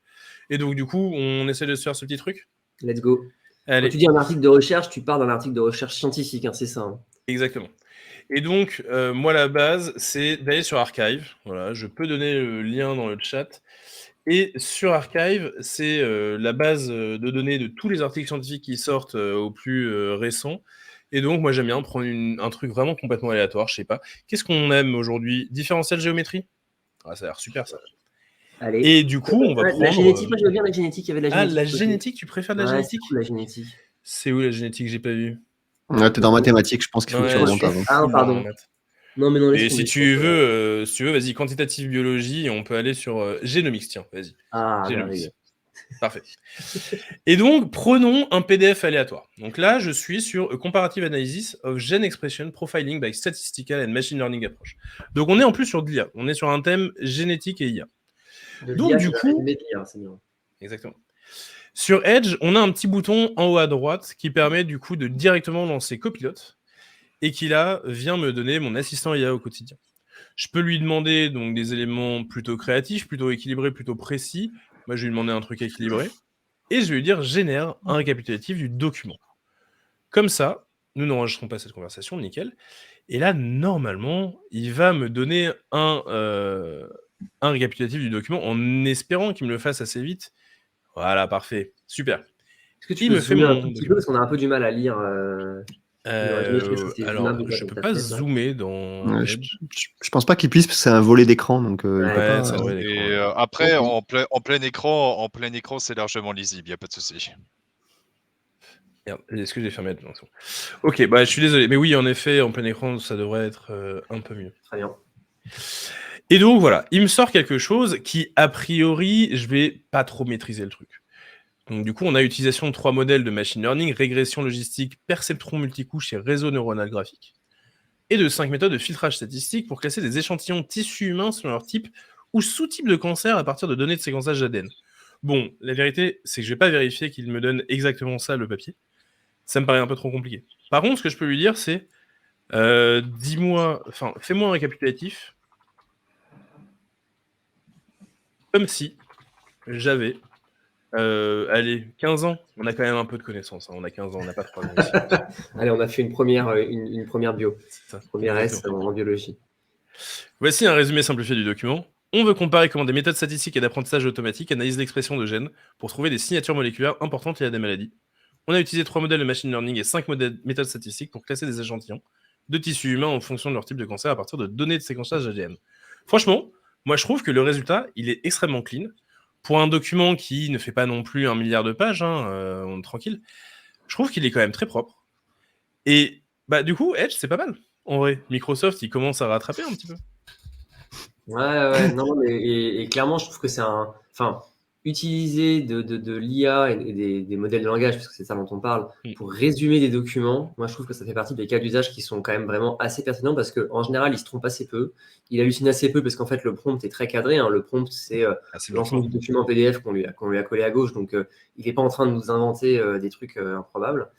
Et donc du coup, on essaie de se faire ce petit truc. Let's go. Allez. Quand tu dis un article de recherche, tu pars d'un article de recherche scientifique, c'est ça. Exactement. Et donc, moi, la base, c'est d'aller sur Archive. Voilà, je peux donner le lien dans le chat. Et sur Archive, c'est la base de données de tous les articles scientifiques qui sortent au plus récent. Et donc, moi, j'aime bien prendre un truc vraiment complètement aléatoire, je sais pas. Qu'est-ce qu'on aime aujourd'hui? Différentiel géométrie? Ah, ça a l'air super, ça. Allez. Et du coup, on va prendre... La génétique, moi, je veux bien la génétique. Il y avait de la génétique. Ah, la génétique, tu préfères de la génétique? C'est cool, la génétique. C'est où la génétique? J'ai pas vu. Ouais, t'es dans mathématiques, je pense qu'il faut que tu remontes avant. Ah, pardon. Non, mais non, et si tu veux, vas-y, quantitative biologie, et on peut aller sur génomics, tiens, vas-y. Ah, génomics. Parfait. Et donc, prenons un PDF aléatoire. Donc là, je suis sur Comparative Analysis of Gene Expression Profiling by Statistical and Machine Learning Approach. Donc, on est en plus sur de l'IA. On est sur un thème génétique et IA. Donc, du coup... c'est bien. Exactement. Sur Edge, on a un petit bouton en haut à droite qui permet du coup de directement lancer Copilot et qui là vient me donner mon assistant IA au quotidien. Je peux lui demander donc des éléments plutôt créatifs, plutôt équilibrés, plutôt précis. Moi, je vais lui demander un truc équilibré et je vais lui dire génère un récapitulatif du document. Comme ça, nous n'enregistrons pas cette conversation, nickel. Et là, normalement, il va me donner un récapitulatif du document en espérant qu'il me le fasse assez vite. Voilà, parfait, super. Est-ce que tu peux zoomer un petit peu parce qu'on a un peu du mal à lire alors, je peux pas zoomer dans Edge. Je pense pas qu'il puisse parce que c'est un volet d'écran, donc il peut pas. C'est un volet d'écran. Et après, en plein écran, c'est largement lisible, il n'y a pas de souci. Merde, est-ce que j'ai fermé l'attention? Ok, bah je suis désolé, mais oui, en effet, en plein écran, ça devrait être un peu mieux. Très bien. Et donc voilà, il me sort quelque chose qui, a priori, je vais pas trop maîtriser le truc. Donc du coup, on a utilisation de 3 modèles de machine learning, régression logistique, perceptron multicouche et réseau neuronal graphique, et de 5 méthodes de filtrage statistique pour classer des échantillons de tissus humains selon leur type ou sous-type de cancer à partir de données de séquençage d'ADN. Bon, la vérité, c'est que je vais pas vérifier qu'il me donne exactement ça, le papier. Ça me paraît un peu trop compliqué. Par contre, ce que je peux lui dire, c'est fais-moi un récapitulatif comme si j'avais 15 ans. On a quand même un peu de connaissances. On a 15 ans, on n'a pas 3 ans ici. Allez, on a fait une première bio. Ça. Première S en biologie. Voici un résumé simplifié du document. On veut comparer comment des méthodes statistiques et d'apprentissage automatique analysent l'expression de gènes pour trouver des signatures moléculaires importantes liées à des maladies. On a utilisé 3 modèles de machine learning et 5 méthodes statistiques pour classer des échantillons de tissus humains en fonction de leur type de cancer à partir de données de séquençage ADN. Franchement, moi je trouve que le résultat, il est extrêmement clean. Pour un document qui ne fait pas non plus 1 milliard de pages, on est tranquille, je trouve qu'il est quand même très propre. Et bah du coup, Edge, c'est pas mal. En vrai, Microsoft, il commence à rattraper un petit peu. Ouais, non, mais et clairement, je trouve que c'est utiliser de l'IA et des modèles de langage, parce que c'est ça dont on parle, pour résumer des documents, moi je trouve que ça fait partie des cas d'usage qui sont quand même vraiment assez pertinents parce qu'en général, il se trompe assez peu, il hallucine assez peu parce qu'en fait, le prompt est très cadré. Le prompt, c'est l'ensemble du document PDF qu'on lui a collé à gauche, donc il n'est pas en train de nous inventer des trucs improbables.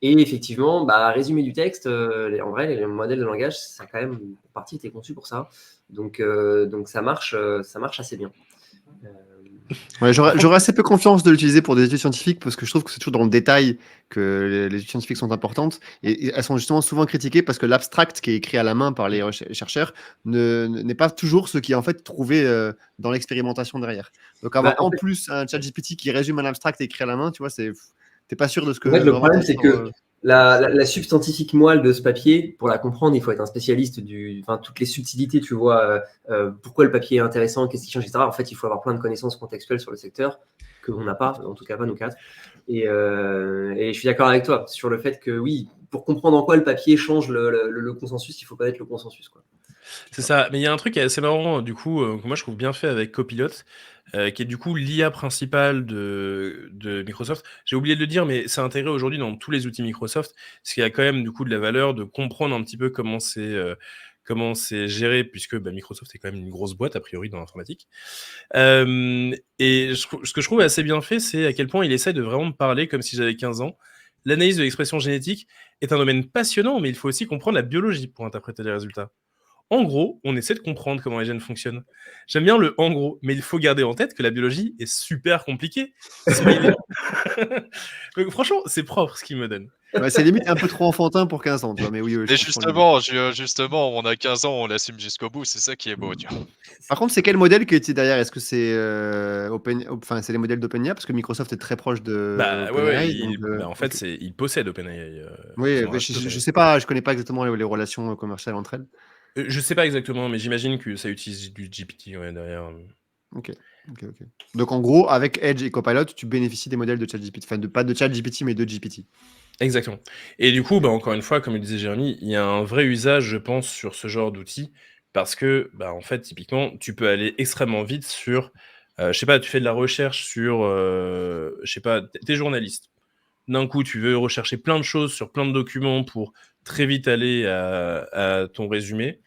Et effectivement, résumer du texte, en vrai, les modèles de langage, ça a quand même une partie été conçu pour ça. Donc ça marche assez bien. Ouais, j'aurais assez peu confiance de l'utiliser pour des études scientifiques parce que je trouve que c'est toujours dans le détail que les études scientifiques sont importantes et elles sont justement souvent critiquées parce que l'abstract qui est écrit à la main par les chercheurs n'est pas toujours ce qui est en fait trouvé dans l'expérimentation derrière. Donc avoir en plus un ChatGPT qui résume un abstract écrit à la main, tu vois, t'es pas sûr de ce que... En fait, le problème, c'est que la substantifique moelle de ce papier, pour la comprendre, il faut être un spécialiste toutes les subtilités, tu vois, pourquoi le papier est intéressant, qu'est-ce qui change, etc. En fait, il faut avoir plein de connaissances contextuelles sur le secteur que on n'a pas, en tout cas pas nous 4. Et je suis d'accord avec toi sur le fait que oui, pour comprendre en quoi le papier change le consensus, il faut connaître le consensus, quoi. C'est ça, mais il y a un truc qui est assez marrant, du coup, que moi je trouve bien fait avec Copilot, qui est du coup l'IA principale de Microsoft. J'ai oublié de le dire, mais c'est intégré aujourd'hui dans tous les outils Microsoft, parce qu'il y a quand même du coup de la valeur de comprendre un petit peu comment c'est géré, puisque Microsoft est quand même une grosse boîte, a priori, dans l'informatique. Et ce que je trouve assez bien fait, c'est à quel point il essaie de vraiment me parler comme si j'avais 15 ans. L'analyse de l'expression génétique est un domaine passionnant, mais il faut aussi comprendre la biologie pour interpréter les résultats. En gros, on essaie de comprendre comment les gènes fonctionnent. J'aime bien le en gros, mais il faut garder en tête que la biologie est super compliquée. Smiley. Donc, franchement, c'est propre ce qu'il me donne. Ouais, c'est limite un peu trop enfantin pour 15 ans, tu vois, mais oui. je Et comprends l'idée. justement, on a 15 ans, on l'assume jusqu'au bout, c'est ça qui est beau. Tu vois. Par contre, c'est quel modèle qui était derrière? Est-ce que c'est enfin, c'est les modèles d'OpenAI? Parce que Microsoft est très proche de Bah ouais, OpenAI. en fait, ok. il possède OpenAI. Oui, ils ont mais racheté je OpenAI. sais pas, je connais pas exactement les relations commerciales entre elles. Je sais pas exactement, mais j'imagine que ça utilise du GPT derrière. Ok. Donc en gros, avec Edge et Copilot, tu bénéficies des modèles de ChatGPT. Enfin, pas de ChatGPT, mais de GPT. Exactement. Et du coup, encore une fois, comme le disait Jérémy, il y a un vrai usage, je pense, sur ce genre d'outils, parce que, en fait, typiquement, tu peux aller extrêmement vite sur, je sais pas, tu fais de la recherche sur, je sais pas, t'es journaliste. D'un coup, tu veux rechercher plein de choses sur plein de documents pour très vite aller à ton résumé.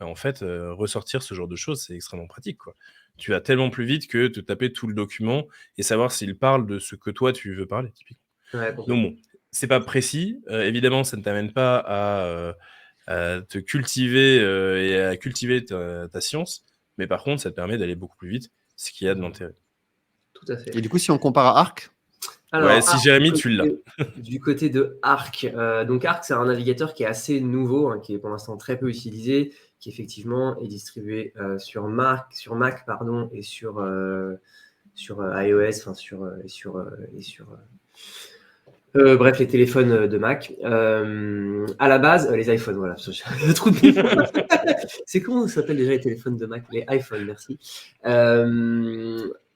En fait, ressortir ce genre de choses, c'est extrêmement pratique, quoi. Tu vas tellement plus vite que te taper tout le document et savoir s'il parle de ce que toi, tu veux parler, typiquement. Ouais, Donc bon, c'est pas précis. Évidemment, ça ne t'amène pas à te cultiver et à cultiver ta science, mais par contre, ça te permet d'aller beaucoup plus vite, ce qui a de l'intérêt. tout à fait. Et du coup, si on compare à Arc, Alors, Ouais, si Arc, Jérémy, tu l'as. du côté de Arc, donc Arc, c'est un navigateur qui est assez nouveau, hein, qui est pour l'instant très peu utilisé, qui effectivement est distribué sur Mac, et sur iOS, enfin bref, les téléphones de Mac. À la base, les iPhones, voilà. J'ai trop de mémoire. C'est comment ça s'appelle déjà les téléphones de Mac? Les iPhones, merci.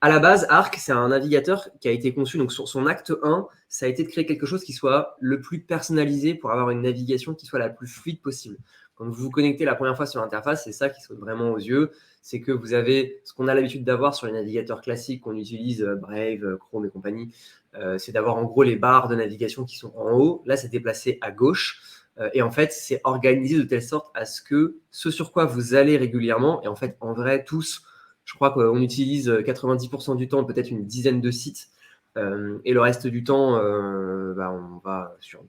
À la base, Arc, c'est un navigateur qui a été conçu, donc sur son acte 1, ça a été de créer quelque chose qui soit le plus personnalisé pour avoir une navigation qui soit la plus fluide possible. Quand vous vous connectez la première fois sur l'interface, c'est ça qui saute vraiment aux yeux. C'est que vous avez ce qu'on a l'habitude d'avoir sur les navigateurs classiques qu'on utilise, Brave, Chrome et compagnie. C'est d'avoir en gros les barres de navigation qui sont en haut. Là, c'est déplacé à gauche. Et en fait, c'est organisé de telle sorte à ce que ce sur quoi vous allez régulièrement, et en fait, en vrai, tous, je crois qu'on utilise 90% du temps, peut-être une dizaine de sites, et le reste du temps, on va sur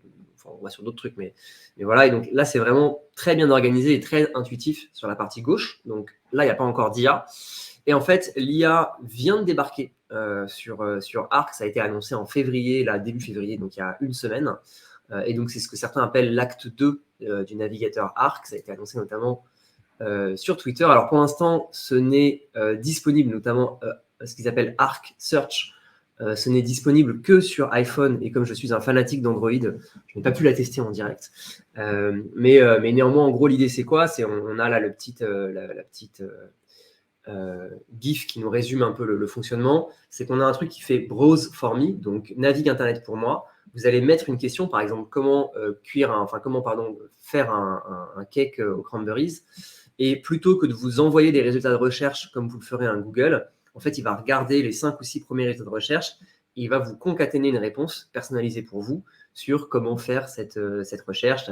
d'autres trucs. Mais voilà, et donc là, c'est vraiment très bien organisé et très intuitif sur la partie gauche. Donc là, il n'y a pas encore d'IA. Et en fait, l'IA vient de débarquer sur Arc. Ça a été annoncé en février, là, début février, donc il y a une semaine. Et donc, c'est ce que certains appellent l'acte 2 du navigateur Arc. Ça a été annoncé notamment sur Twitter. Alors, pour l'instant, ce n'est disponible, notamment ce qu'ils appellent Arc Search. Ce n'est disponible que sur iPhone. Et comme je suis un fanatique d'Android, je n'ai pas pu la tester en direct. Mais néanmoins, en gros, l'idée, c'est quoi? On a là la petite GIF qui nous résume un peu le fonctionnement. C'est qu'on a un truc qui fait Browse for me, donc navigue Internet pour moi. Vous allez mettre une question, par exemple, comment faire un cake aux cranberries. Et plutôt que de vous envoyer des résultats de recherche comme vous le ferez un Google, en fait, il va regarder les 5 ou 6 premiers résultats de recherche et il va vous concaténer une réponse personnalisée pour vous sur comment faire cette recherche,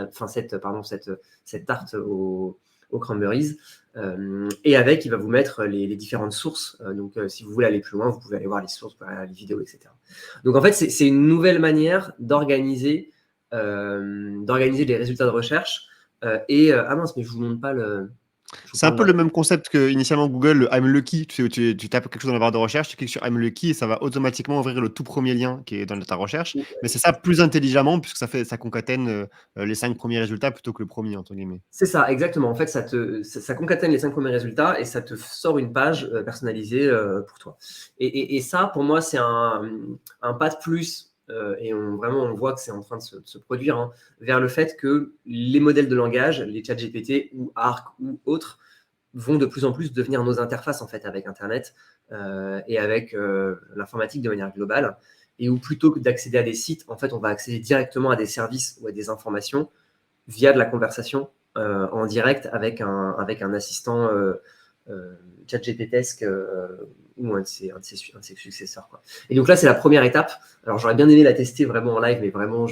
cette tarte aux cranberries. Et avec, il va vous mettre les différentes sources. Donc, si vous voulez aller plus loin, vous pouvez aller voir les sources, les vidéos, etc. Donc, en fait, c'est une nouvelle manière d'organiser les résultats de recherche. Ah mince, mais je vous montre pas le... C'est un peu le même concept que initialement Google, le I'm Lucky. Tu tapes quelque chose dans la barre de recherche, tu cliques sur I'm Lucky et ça va automatiquement ouvrir le tout premier lien qui est dans ta recherche. Mais c'est ça plus intelligemment puisque ça concatène les 5 premiers résultats plutôt que le premier, entre guillemets. C'est ça, exactement. En fait, ça concatène les 5 premiers résultats et ça te sort une page personnalisée pour toi. Et ça, pour moi, c'est un pas de plus. Et on voit que c'est en train de se produire vers le fait que les modèles de langage, les ChatGPT ou Arc ou autres, vont de plus en plus devenir nos interfaces en fait avec Internet et avec l'informatique de manière globale. Et où plutôt que d'accéder à des sites, en fait, on va accéder directement à des services ou à des informations via de la conversation en direct avec un assistant ChatGPT-esque ou un de ses successeurs, quoi. Et donc là, c'est la première étape. Alors, j'aurais bien aimé la tester vraiment en live, mais vraiment,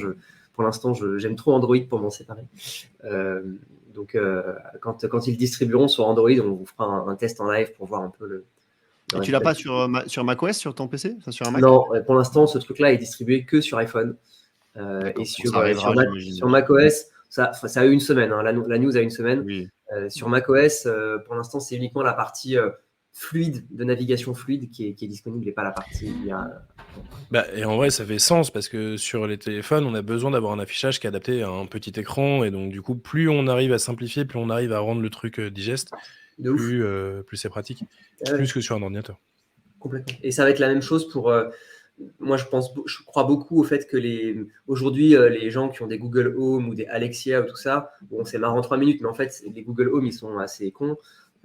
pour l'instant, j'aime trop Android pour m'en séparer. Donc, quand ils le distribueront sur Android, on vous fera un test en live pour voir un peu le... Et tu l'as pas sur macOS, sur ton PC, sur un Mac? Non, pour l'instant, ce truc-là est distribué que sur iPhone. Et sur macOS, Ça a eu une semaine, hein, la news a une semaine. Oui. Sur macOS, pour l'instant, c'est uniquement la partie fluide, de navigation fluide qui est disponible et pas la partie IA. Et en vrai, ça fait sens parce que sur les téléphones, on a besoin d'avoir un affichage qui est adapté à un petit écran. Et donc, du coup, plus on arrive à simplifier, plus on arrive à rendre le truc digeste, De ouf. plus c'est pratique. Ah ouais. Plus que sur un ordinateur. Complètement. Et ça va être la même chose pour. Moi, je crois beaucoup au fait que aujourd'hui, les gens qui ont des Google Home ou des Alexia ou tout ça, bon, c'est marrant 3 minutes, mais en fait, les Google Home, ils sont assez cons,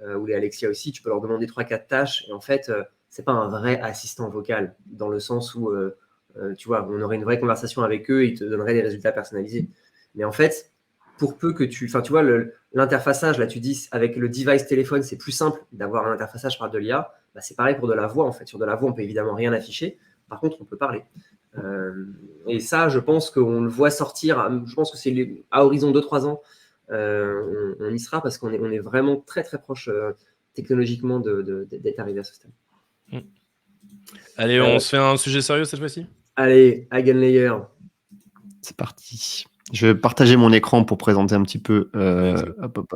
ou les Alexia aussi, tu peux leur demander 3-4 tâches, et en fait, c'est pas un vrai assistant vocal, dans le sens où, tu vois, on aurait une vraie conversation avec eux, ils te donneraient des résultats personnalisés. Mais en fait, pour peu que tu vois, l'interfaçage, là, tu dis, avec le device téléphone, c'est plus simple d'avoir un interfaçage par de l'IA, bah, c'est pareil pour de la voix, en fait. Sur de la voix, on peut évidemment rien afficher. Par contre, on peut parler. Et ça, je pense qu'on le voit sortir. Je pense que c'est à horizon 2-3 ans, on y sera parce qu'on est vraiment très très proche technologiquement d'être arrivé à ce stade. Allez, on se fait un sujet sérieux cette fois-ci. Allez, Eigenlayer. C'est parti. Je vais partager mon écran pour présenter un petit peu. Hop.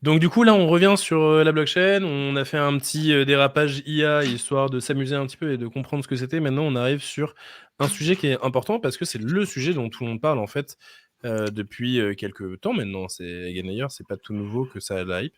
Donc du coup, là, on revient sur la blockchain. On a fait un petit dérapage IA, histoire de s'amuser un petit peu et de comprendre ce que c'était. Maintenant, on arrive sur un sujet qui est important parce que c'est le sujet dont tout le monde parle, en fait, depuis quelques temps maintenant. C'est Eigenlayer, c'est pas tout nouveau que ça a la hype.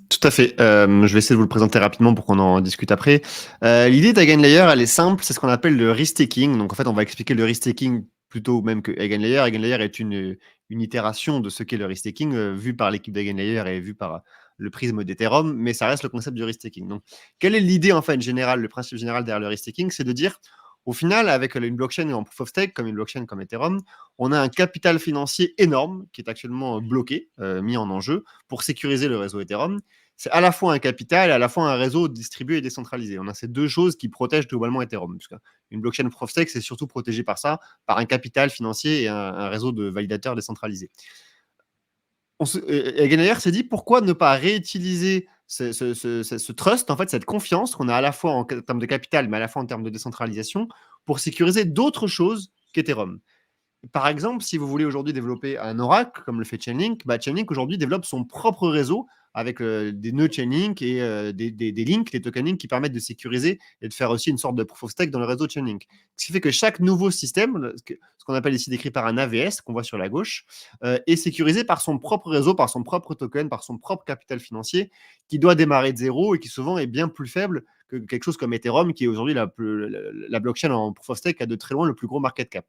Tout à fait. Je vais essayer de vous le présenter rapidement pour qu'on en discute après. L'idée d'Eigenlayer, elle est simple, c'est ce qu'on appelle le risk-taking. Donc en fait, on va expliquer le risk-taking plutôt même que Eigenlayer. Eigenlayer est une itération de ce qu'est le risk-taking, vu par l'équipe d'Eigenlayer et vu par le prisme d'Ethereum, mais ça reste le concept du risk-taking. Donc, quelle est l'idée en fait générale, le principe général derrière le risk-taking? C'est de dire, au final, avec une blockchain en proof of stake, comme une blockchain comme Ethereum, on a un capital financier énorme qui est actuellement bloqué, mis en enjeu, pour sécuriser le réseau Ethereum. C'est à la fois un capital et à la fois un réseau distribué et décentralisé. On a ces deux choses qui protègent globalement Ethereum. Une blockchain proof of stake, c'est surtout protégé par ça, par un capital financier et un réseau de validateurs décentralisés. Eigenlayer s'est dit, pourquoi ne pas réutiliser ce trust, en fait, cette confiance qu'on a à la fois en termes de capital, mais à la fois en termes de décentralisation, pour sécuriser d'autres choses qu'Ethereum. Par exemple, si vous voulez aujourd'hui développer un Oracle, comme le fait Chainlink, Chainlink aujourd'hui développe son propre réseau avec des nœuds Chainlink et des links, des tokens links qui permettent de sécuriser et de faire aussi une sorte de proof of stake dans le réseau Chainlink. Ce qui fait que chaque nouveau système, ce qu'on appelle ici décrit par un AVS, qu'on voit sur la gauche, est sécurisé par son propre réseau, par son propre token, par son propre capital financier, qui doit démarrer de zéro et qui souvent est bien plus faible que quelque chose comme Ethereum, qui est aujourd'hui la blockchain en proof of stake qui a de très loin le plus gros market cap.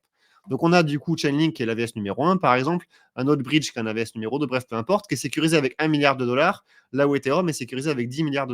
Donc, on a du coup Chainlink qui est l'AVS numéro 1, par exemple, un autre bridge qui est un AVS numéro 2, bref, peu importe, qui est sécurisé avec $1 milliard, là où Ethereum est sécurisé avec $10 milliards.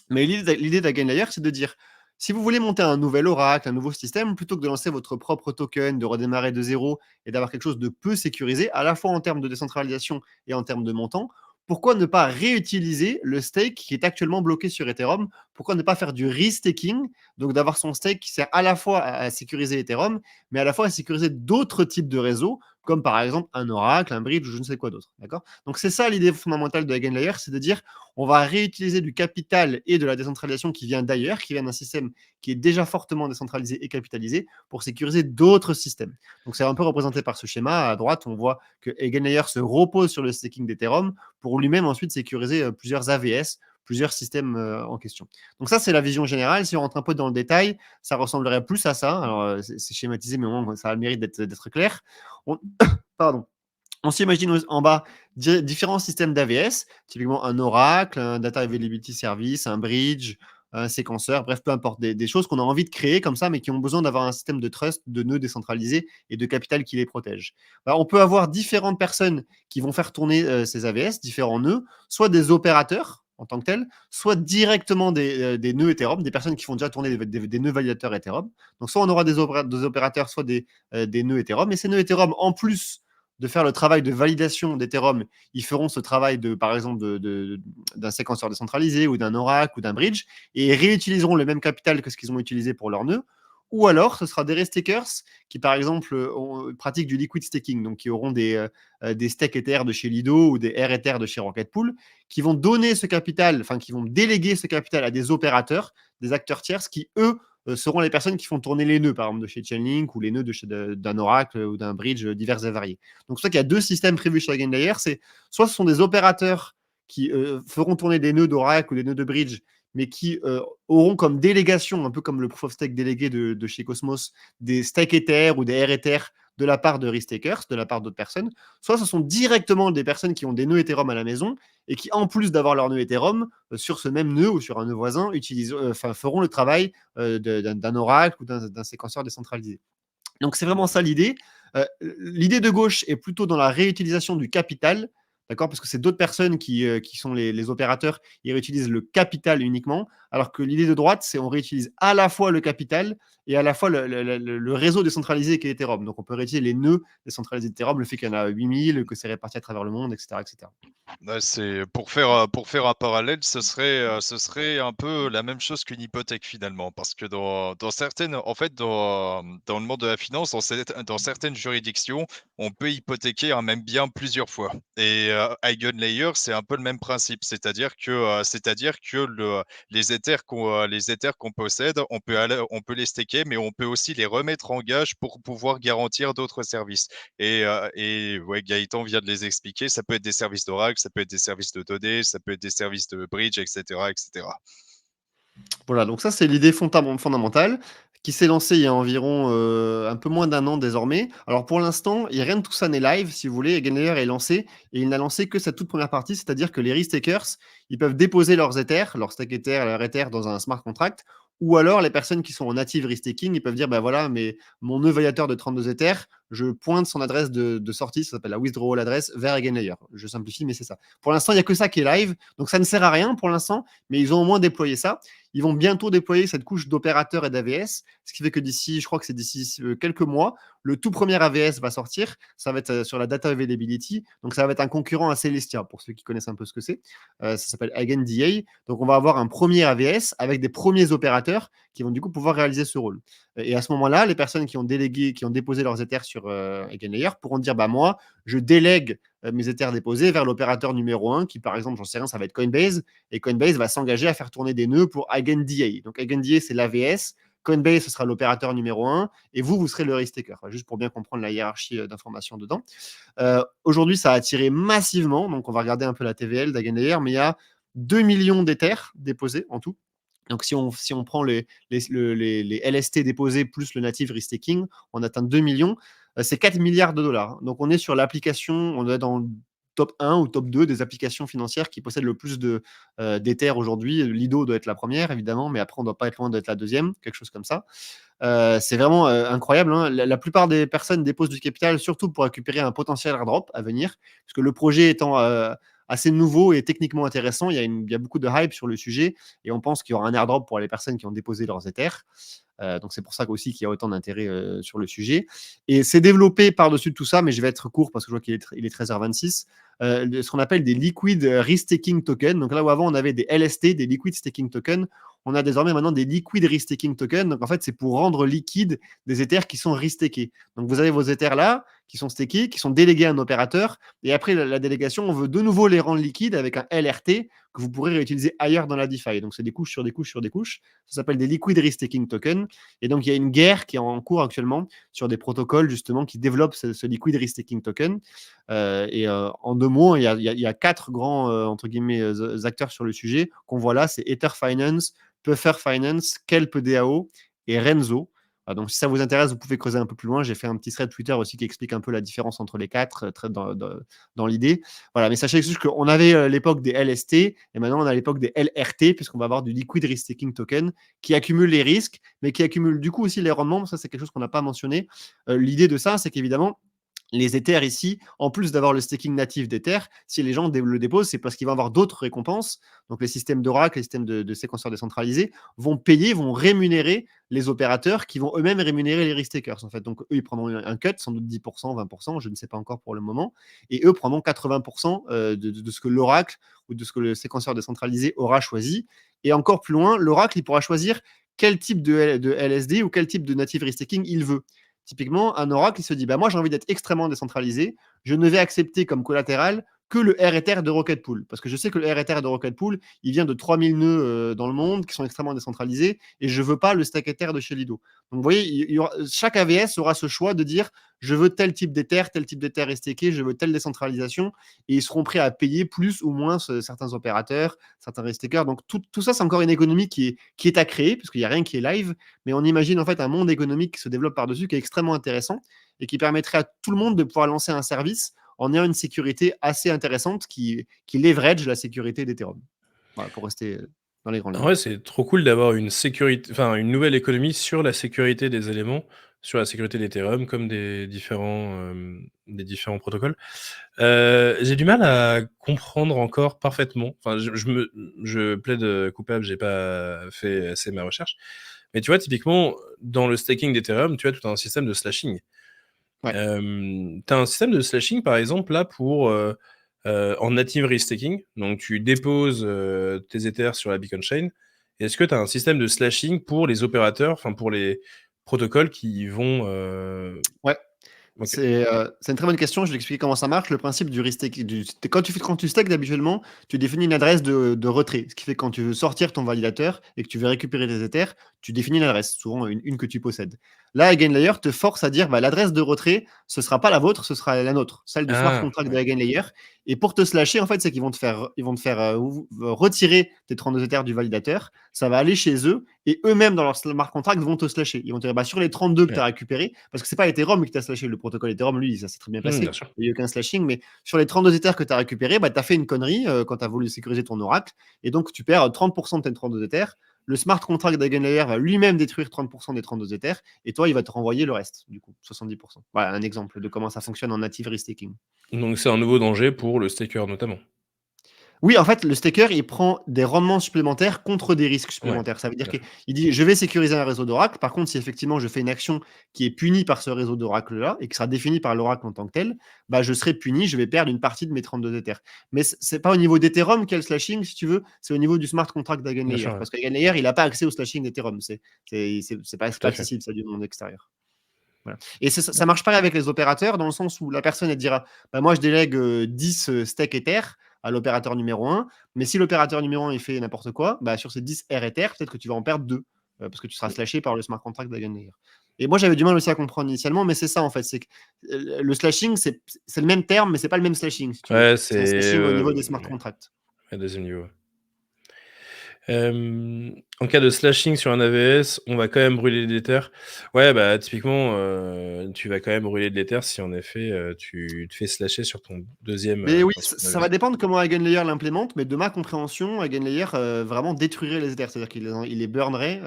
Mais l'idée d'Eigenlayer, c'est de dire, si vous voulez monter un nouvel Oracle, un nouveau système, plutôt que de lancer votre propre token, de redémarrer de zéro et d'avoir quelque chose de peu sécurisé, à la fois en termes de décentralisation et en termes de montant, pourquoi ne pas réutiliser le stake qui est actuellement bloqué sur Ethereum? Pourquoi ne pas faire du restaking, donc d'avoir son stake qui sert à la fois à sécuriser Ethereum, mais à la fois à sécuriser d'autres types de réseaux, comme par exemple un Oracle, un Bridge ou je ne sais quoi d'autre. D'accord? Donc c'est ça l'idée fondamentale de Eigenlayer, c'est de dire on va réutiliser du capital et de la décentralisation qui vient d'ailleurs, qui vient d'un système qui est déjà fortement décentralisé et capitalisé pour sécuriser d'autres systèmes. Donc c'est un peu représenté par ce schéma. À droite, on voit que Eigenlayer se repose sur le staking d'Ethereum pour lui-même ensuite sécuriser plusieurs AVS, plusieurs systèmes en question. Donc ça, c'est la vision générale. Si on rentre un peu dans le détail, ça ressemblerait plus à ça. Alors, c'est schématisé, mais au moins, ça a le mérite d'être clair. Pardon. On s'imagine en bas différents systèmes d'AVS, typiquement un Oracle, un Data Availability Service, un Bridge, un séquenceur, bref, peu importe, des choses qu'on a envie de créer comme ça, mais qui ont besoin d'avoir un système de trust, de nœuds décentralisés et de capital qui les protège. On peut avoir différentes personnes qui vont faire tourner ces AVS, différents nœuds, soit des opérateurs en tant que tels, soit directement des nœuds Ethereum, des personnes qui font déjà tourner des nœuds validateurs Ethereum. Donc soit on aura des opérateurs, soit des nœuds Ethereum, et ces nœuds Ethereum, en plus de faire le travail de validation d'Ethereum, ils feront ce travail par exemple d'un séquenceur décentralisé ou d'un Oracle ou d'un Bridge et réutiliseront le même capital que ce qu'ils ont utilisé pour leur nœud. Ou alors, ce sera des restakers qui, par exemple, pratiquent du liquid staking, donc qui auront des stakes Ether de chez Lido ou des R Ether de chez Rocket Pool, qui vont donner ce capital, enfin, qui vont déléguer ce capital à des opérateurs, des acteurs tierces qui, eux, seront les personnes qui font tourner les nœuds, par exemple, de chez Chainlink ou les nœuds d'un Oracle ou d'un Bridge divers et variés. Donc, c'est pour ça qu'il y a 2 systèmes prévus sur EigenLayer. Soit ce sont des opérateurs qui feront tourner des nœuds d'Oracle ou des nœuds de Bridge, mais qui auront comme délégation, un peu comme le Proof of Stake délégué de chez Cosmos, des Stake Ether ou des REther de la part de risk-takers, de la part d'autres personnes. Soit ce sont directement des personnes qui ont des nœuds Ethereum à la maison et qui, en plus d'avoir leur nœud Ethereum, sur ce même nœud ou sur un nœud voisin, feront le travail d'un Oracle ou d'un séquenceur décentralisé. Donc, c'est vraiment ça l'idée. L'idée de gauche est plutôt dans la réutilisation du capital, d'accord, parce que c'est d'autres personnes qui sont les opérateurs, ils réutilisent le capital uniquement, alors que l'idée de droite, c'est on réutilise à la fois le capital et à la fois le réseau décentralisé qui est Ethereum. Donc, on peut réutiliser les nœuds décentralisés d'Ethereum, le fait qu'il y en a 8000, que c'est réparti à travers le monde, etc. etc. Ouais, c'est pour faire un parallèle, ce serait un peu la même chose qu'une hypothèque finalement, parce que dans certaines, en fait, dans le monde de la finance, dans certaines juridictions, on peut hypothéquer un même bien plusieurs fois. Et EigenLayer, c'est un peu le même principe, c'est-à-dire que les ethers qu'on possède, on peut les staker, mais on peut aussi les remettre en gage pour pouvoir garantir d'autres services. Et ouais, Gaëtan vient de les expliquer, ça peut être des services d'Oracle, ça peut être des services de données, ça peut être des services de bridge, etc. etc. Voilà, donc ça, c'est l'idée fondamentale qui s'est lancée il y a environ un peu moins d'1 an désormais. Alors pour l'instant, rien de tout ça n'est live, si vous voulez. EigenLayer est lancé et il n'a lancé que cette toute première partie, c'est-à-dire que les risk-takers, ils peuvent déposer leurs Ethers, leur stake Ether, leur Ether dans un smart contract, ou alors les personnes qui sont en native risk-taking, ils peuvent dire, bah voilà, mais mon nœud validateur de 32 Ethers, je pointe son adresse de sortie, ça s'appelle la withdrawal address, vers EigenLayer. Je simplifie, mais c'est ça. Pour l'instant, il n'y a que ça qui est live, donc ça ne sert à rien pour l'instant, mais ils ont au moins déployé ça. Ils vont bientôt déployer cette couche d'opérateurs et d'AVS, ce qui fait que d'ici, je crois que c'est d'ici quelques mois, le tout premier AVS va sortir. Ça va être sur la data availability. Donc, ça va être un concurrent à Celestia, pour ceux qui connaissent un peu ce que c'est. Ça s'appelle EigenDA. Donc, on va avoir un premier AVS avec des premiers opérateurs qui vont du coup pouvoir réaliser ce rôle. Et à ce moment-là, les personnes qui ont déposé leurs Ethers sur EigenLayer pourront dire, bah moi, je délègue mes Ethers déposés vers l'opérateur numéro 1, qui par exemple, j'en sais rien, ça va être Coinbase, et Coinbase va s'engager à faire tourner des nœuds pour EigenDA. Donc EigenDA, c'est l'AVS, Coinbase, ce sera l'opérateur numéro 1, et vous serez le risk taker, juste pour bien comprendre la hiérarchie d'informations dedans. Aujourd'hui, ça a attiré massivement, donc on va regarder un peu la TVL d'EigenLayer, mais il y a 2 millions d'Ethers déposés en tout. Donc, si on prend les LST déposés plus le native risk-taking, on atteint 2 millions. C'est 4 milliards de dollars. Donc, on est sur l'application, on est dans le top 1 ou top 2 des applications financières qui possèdent le plus d'Ether aujourd'hui. Lido doit être la première, évidemment, mais après, on ne doit pas être loin d'être la deuxième, quelque chose comme ça. C'est vraiment incroyable. Hein. La plupart des personnes déposent du capital, surtout pour récupérer un potentiel airdrop à venir, puisque le projet étant assez nouveau et techniquement intéressant. Il y a beaucoup de hype sur le sujet et on pense qu'il y aura un airdrop pour les personnes qui ont déposé leurs Ethers. Donc c'est pour ça aussi qu'il y a autant d'intérêt sur le sujet. Et c'est développé par-dessus tout ça, mais je vais être court parce que je vois qu'il est 13h26, ce qu'on appelle des liquid risk taking tokens. Donc là où avant on avait des LST, des liquid staking tokens, on a désormais maintenant des liquid risk taking tokens. Donc en fait c'est pour rendre liquide des Ethers qui sont risk-stakés. Donc vous avez vos Ethers là qui sont stakés, qui sont délégués à un opérateur, et après la délégation, on veut de nouveau les rendre liquides avec un LRT que vous pourrez réutiliser ailleurs dans la DeFi. Donc c'est des couches sur des couches sur des couches. Ça s'appelle des liquid risk taking tokens. Et donc il y a une guerre qui est en cours actuellement sur des protocoles justement qui développent ce liquid risk taking token. En 2 mots, il y a 4 grands entre guillemets acteurs sur le sujet qu'on voit là. C'est Ether Finance, Puffer Finance, Kelp DAO et Renzo. Donc, si ça vous intéresse, vous pouvez creuser un peu plus loin. J'ai fait un petit thread Twitter aussi qui explique un peu la différence entre les 4 dans l'idée. Voilà, mais sachez juste qu'on avait l'époque des LST et maintenant on a l'époque des LRT, puisqu'on va avoir du Liquid Risk Taking Token qui accumule les risques, mais qui accumule du coup aussi les rendements. Ça, c'est quelque chose qu'on n'a pas mentionné. L'idée de ça, c'est qu'évidemment, les Ethers ici, en plus d'avoir le staking natif d'Ether, si les gens le déposent, c'est parce qu'ils vont avoir d'autres récompenses. Donc les systèmes d'Oracle, les systèmes de séquenceurs décentralisés vont payer, vont rémunérer les opérateurs qui vont eux-mêmes rémunérer les risk takers. En fait. Donc eux, ils prendront un cut, sans doute 10%, 20%, je ne sais pas encore pour le moment. Et eux prendront 80% de ce que l'Oracle ou de ce que le séquenceur décentralisé aura choisi. Et encore plus loin, l'Oracle, il pourra choisir quel type de LSD ou quel type de native risk taking il veut. Typiquement, un Oracle, il se dit, bah, moi, j'ai envie d'être extrêmement décentralisé. Je ne vais accepter comme collatéral que le R-Ether de Rocket Pool. Parce que je sais que le R-Ether de Rocket Pool, il vient de 3000 nœuds dans le monde qui sont extrêmement décentralisés et je ne veux pas le stack Ether de chez Lido. Donc vous voyez, chaque AVS aura ce choix de dire je veux tel type d'Ether est stacké, je veux telle décentralisation et ils seront prêts à payer plus ou moins certains opérateurs, certains restakers. Donc tout ça, c'est encore une économie qui est à créer parce qu'il n'y a rien qui est live, mais on imagine en fait un monde économique qui se développe par-dessus qui est extrêmement intéressant et qui permettrait à tout le monde de pouvoir lancer un service en ayant une sécurité assez intéressante qui leverage la sécurité d'Ethereum. Voilà, pour rester dans les grandes lignes. Ouais, c'est trop cool d'avoir une nouvelle économie sur la sécurité des éléments, sur la sécurité d'Ethereum, comme des différents protocoles. J'ai du mal à comprendre encore parfaitement. Enfin, je plaide coupable, j'ai pas fait assez ma recherche. Mais tu vois, typiquement, dans le staking d'Ethereum, tu as tout un système de slashing. Ouais. Tu as un système de slashing, par exemple, là, pour en native restaking. Donc, tu déposes tes Ethers sur la Beacon Chain. Est-ce que tu as un système de slashing pour les opérateurs, enfin, pour les protocoles qui vont... Ouais. Ok. C'est une très bonne question. Je vais expliquer comment ça marche. Le principe du restaking, quand tu stakes habituellement, tu définis une adresse de retrait. Ce qui fait que quand tu veux sortir ton validateur et que tu veux récupérer tes Ethers, tu définis l'adresse, souvent une que tu possèdes. Là, EigenLayer te force à dire l'adresse de retrait, ce sera pas la vôtre, ce sera la nôtre, celle du smart contract de EigenLayer. Et pour te slasher, en fait, c'est qu'ils vont te faire retirer tes 32 Ethers du validateur. Ça va aller chez eux et eux-mêmes, dans leur smart contract, vont te slasher. Ils vont te dire sur les 32 que tu as récupérés, parce que c'est pas Ethereum qui t'a slashé, le protocole Ethereum, lui, ça s'est très bien passé. Bien sûr. Il n'y a eu aucun slashing, mais sur les 32 Ethers que tu as récupérés, tu as fait une connerie quand tu as voulu sécuriser ton oracle. Et donc, tu perds 30% de tes 32 Ethers. Le smart contract d'EigenLayer va lui-même détruire 30% des 32 Ethers et toi, il va te renvoyer le reste, du coup, 70%. Voilà un exemple de comment ça fonctionne en native restaking. Donc, c'est un nouveau danger pour le staker, notamment. Oui, en fait, le staker, il prend des rendements supplémentaires contre des risques supplémentaires. Ça veut dire qu'il dit, je vais sécuriser un réseau d'oracle. Par contre, si effectivement je fais une action qui est punie par ce réseau d'oracle-là et qui sera définie par l'oracle en tant que tel, je serai puni, je vais perdre une partie de mes 32 Ethers. Mais c'est pas au niveau d'Ethereum qu'il y a le slashing, si tu veux, c'est au niveau du smart contract d'EigenLayer. Parce qu'EigenLayer, il n'a pas accès au slashing d'Ethereum. C'est pas accessible, ça, du monde extérieur. Voilà. Et ça marche pas avec les opérateurs, dans le sens où la personne, elle dira, moi, je délègue 10 stake Ether à l'opérateur numéro 1, mais si l'opérateur numéro 1 il fait n'importe quoi, sur ces 10 R-Ether, peut-être que tu vas en perdre 2, parce que tu seras slashé par le smart contract d'EigenLayer. Et moi, j'avais du mal aussi à comprendre initialement, mais c'est ça, en fait. C'est que le slashing, c'est le même terme, mais c'est pas le même slashing. Si tu veux. C'est un slashing au niveau des smart contracts. À deuxième niveau. En cas de slashing sur un AVS, on va quand même brûler de l'Ether. Ouais, typiquement, tu vas quand même brûler de l'Ether si en effet tu te fais slasher sur ton deuxième. Mais oui, ça va dépendre comment EigenLayer l'implémente, mais de ma compréhension, EigenLayer vraiment détruirait les Ethers, c'est-à-dire qu'il les burnerait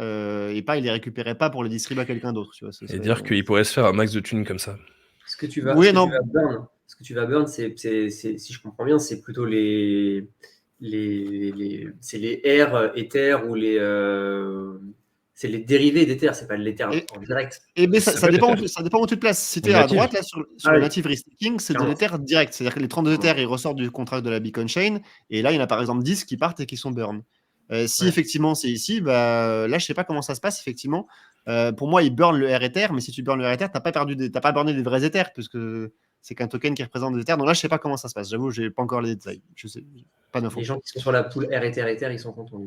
et pas il les récupérait pas pour les distribuer à quelqu'un d'autre. Tu vois, et dire qu'il pourrait se faire un max de thunes comme ça. Ce que tu vas burn, c'est, si je comprends bien, c'est plutôt les R Ether ou c'est les dérivés d'Ether, c'est pas l'Ether en direct. Et mais ça dépend où tu te places. Si tu es à droite, là, sur le native restaking, c'est de l'Ether direct. C'est-à-dire que les 32 Ethers, ils ressortent du contrat de la Beacon Chain. Et là, il y en a par exemple 10 qui partent et qui sont burn. Si effectivement c'est ici, là, je sais pas comment ça se passe, effectivement. Pour moi, ils burn le R-Ether, mais si tu burn le R-Ether, t'as pas burné des vrais Ethers, parce que c'est qu'un token qui représente des Ethers. Donc là, je sais pas comment ça se passe. J'avoue, j'ai pas encore les détails. Je sais pas d'infos. Les gens qui sont sur la pool R-Ether, ils sont contents.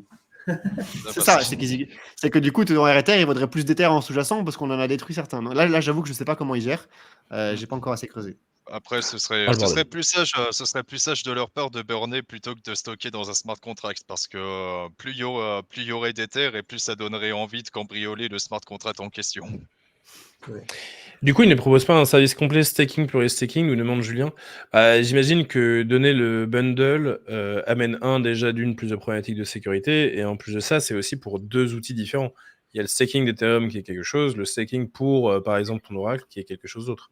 C'est ça, c'est que du coup, dans R-Ether, il vaudrait plus d'Ether en sous-jacent parce qu'on en a détruit certains. Là, j'avoue que je sais pas comment ils gèrent. J'ai pas encore assez creusé. Après, ce serait plus sage de leur part de burner plutôt que de stocker dans un smart contract, parce que plus il y aurait d'Ether et plus ça donnerait envie de cambrioler le smart contract en question. Ouais. Du coup, il ne propose pas un service complet staking plus restaking, nous demande Julien. J'imagine que donner le bundle amène déjà d'une plus de problématiques de sécurité, et en plus de ça, c'est aussi pour deux outils différents. Il y a le staking d'Ethereum qui est quelque chose, le staking pour, par exemple, ton Oracle qui est quelque chose d'autre.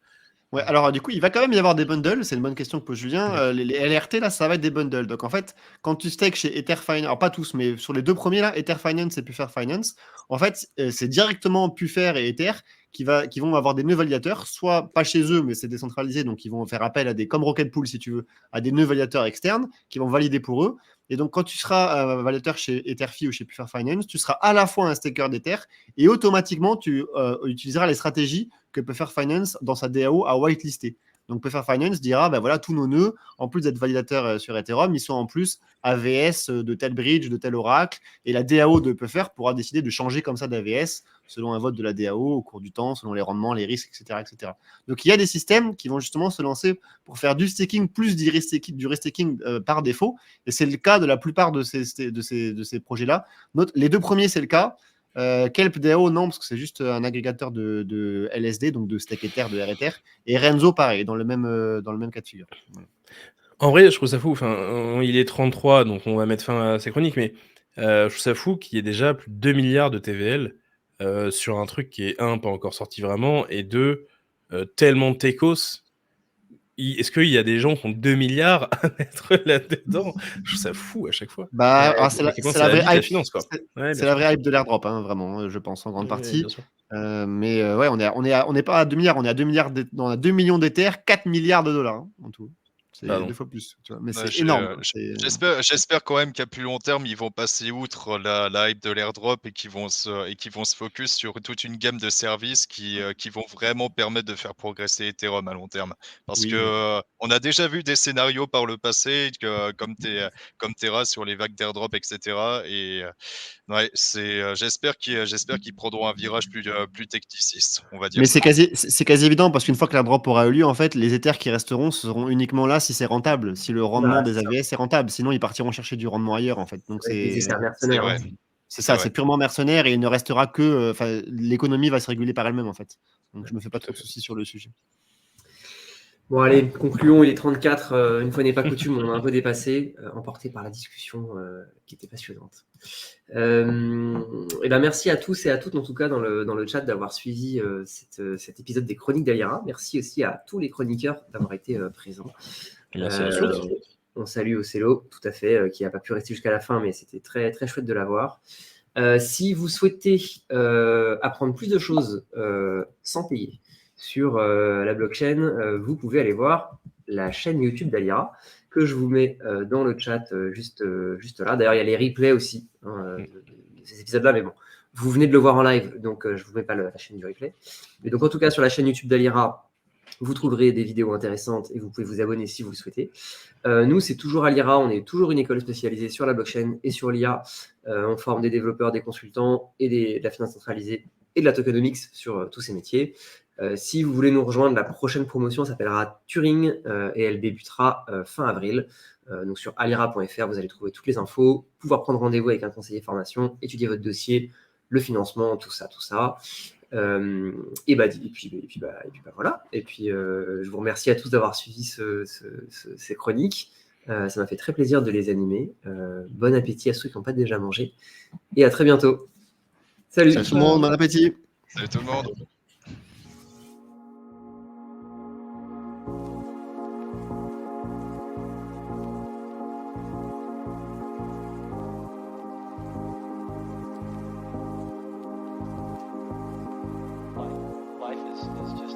Ouais, alors du coup, il va quand même y avoir des bundles. C'est une bonne question que pose Julien. Les LRT, là, ça va être des bundles. Donc en fait, quand tu stakes chez Ether Finance, alors pas tous, mais sur les deux premiers, là, Ether Finance et Puffer Finance, en fait, c'est directement Puffer et Ether qui vont avoir des nœuds validateurs, soit pas chez eux, mais c'est décentralisé, donc ils vont faire appel à comme Rocket Pool, si tu veux, à des nœuds validateurs externes qui vont valider pour eux. Et donc, quand tu seras validateur chez Etherfi ou chez Puffer Finance, tu seras à la fois un staker d'Ether et automatiquement, tu utiliseras les stratégies que Puffer Finance, dans sa DAO, a whitelisté. Donc Puffer Finance dira, bah voilà, tous nos nœuds, en plus d'être validateurs sur Ethereum, ils sont en plus AVS de tel bridge, de tel oracle, et la DAO de Puffer pourra décider de changer comme ça d'AVS selon un vote de la DAO au cours du temps, selon les rendements, les risques, etc., etc. Donc il y a des systèmes qui vont justement se lancer pour faire du staking plus du restaking par défaut, et c'est le cas de la plupart de ces projets-là. Les 2 premiers, c'est le cas. Kelp DAO, non, parce que c'est juste un agrégateur de LSD, donc de stake Ether, de RETher. Et Renzo, pareil, dans le même cas de figure. Voilà. En vrai, je trouve ça fou. Enfin, il est 33, donc on va mettre fin à ces chroniques, mais je trouve ça fou qu'il y ait déjà plus de 2 milliards de TVL sur un truc qui est, pas encore sorti vraiment, et 2, tellement techos. Est-ce qu'il y a des gens qui ont 2 milliards à mettre là-dedans? Je trouve ça fou à chaque fois. C'est la vraie hype. Finance, quoi. C'est la vraie hype de l'airdrop, vraiment, je pense, en grande partie. Bien sûr. Mais ouais, on n'est pas à 2 milliards, on est à 2 milliards, on a 2 millions d'Ether, 4 milliards de dollars en tout. C'est 2 fois plus, tu vois. Mais c'est énorme. J'espère quand même qu'à plus long terme, ils vont passer outre la hype de l'airdrop et qu'ils vont se focus sur toute une gamme de services qui vont vraiment permettre de faire progresser Ethereum à long terme. Parce que on a déjà vu des scénarios par le passé, comme Terra sur les vagues d'airdrop, etc. Et ouais, j'espère qu'ils prendront un virage plus techniciste, on va dire. Mais c'est quasi évident parce qu'une fois que l'airdrop aura eu lieu, en fait, les Ethers qui resteront seront uniquement là si c'est rentable, si le rendement des AVS est rentable. Sinon, ils partiront chercher du rendement ailleurs, en fait. Donc c'est mercenaire. C'est ça, c'est purement mercenaire et il ne restera que. L'économie va se réguler par elle-même, en fait. Donc je me fais pas trop de soucis sur le sujet. Bon, allez, concluons. Il est 34. Une fois n'est pas coutume, on a un peu dépassé, emporté par la discussion qui était passionnante. Et ben merci à tous et à toutes, en tout cas, dans le chat, d'avoir suivi cet épisode des Chroniques d'Aliera. Merci aussi à tous les chroniqueurs d'avoir été présents. Merci à la suite. On salue Ocelo, tout à fait, qui n'a pas pu rester jusqu'à la fin, mais c'était très, très chouette de l'avoir. Si vous souhaitez apprendre plus de choses sans payer sur la blockchain, vous pouvez aller voir la chaîne YouTube d'Aliera, que je vous mets dans le chat juste là. D'ailleurs, il y a les replays aussi de ces épisodes-là, mais bon, vous venez de le voir en live, donc je ne vous mets pas la chaîne du replay. Mais donc, en tout cas, sur la chaîne YouTube d'Aliera, vous trouverez des vidéos intéressantes et vous pouvez vous abonner si vous le souhaitez. Nous, c'est toujours Aliera, on est toujours une école spécialisée sur la blockchain et sur l'IA. On forme des développeurs, des consultants et de la finance centralisée et de la tokenomics sur tous ces métiers. Si vous voulez nous rejoindre, la prochaine promotion s'appellera Turing et elle débutera fin avril. Donc sur aliera.fr, vous allez trouver toutes les infos, pouvoir prendre rendez-vous avec un conseiller formation, étudier votre dossier, le financement, tout ça. Et puis voilà. Et puis je vous remercie à tous d'avoir suivi ces chroniques. Ça m'a fait très plaisir de les animer. Bon appétit à ceux qui n'ont pas déjà mangé. Et à très bientôt. Salut. Salut tout le monde, bon appétit. Salut tout le monde. Life is just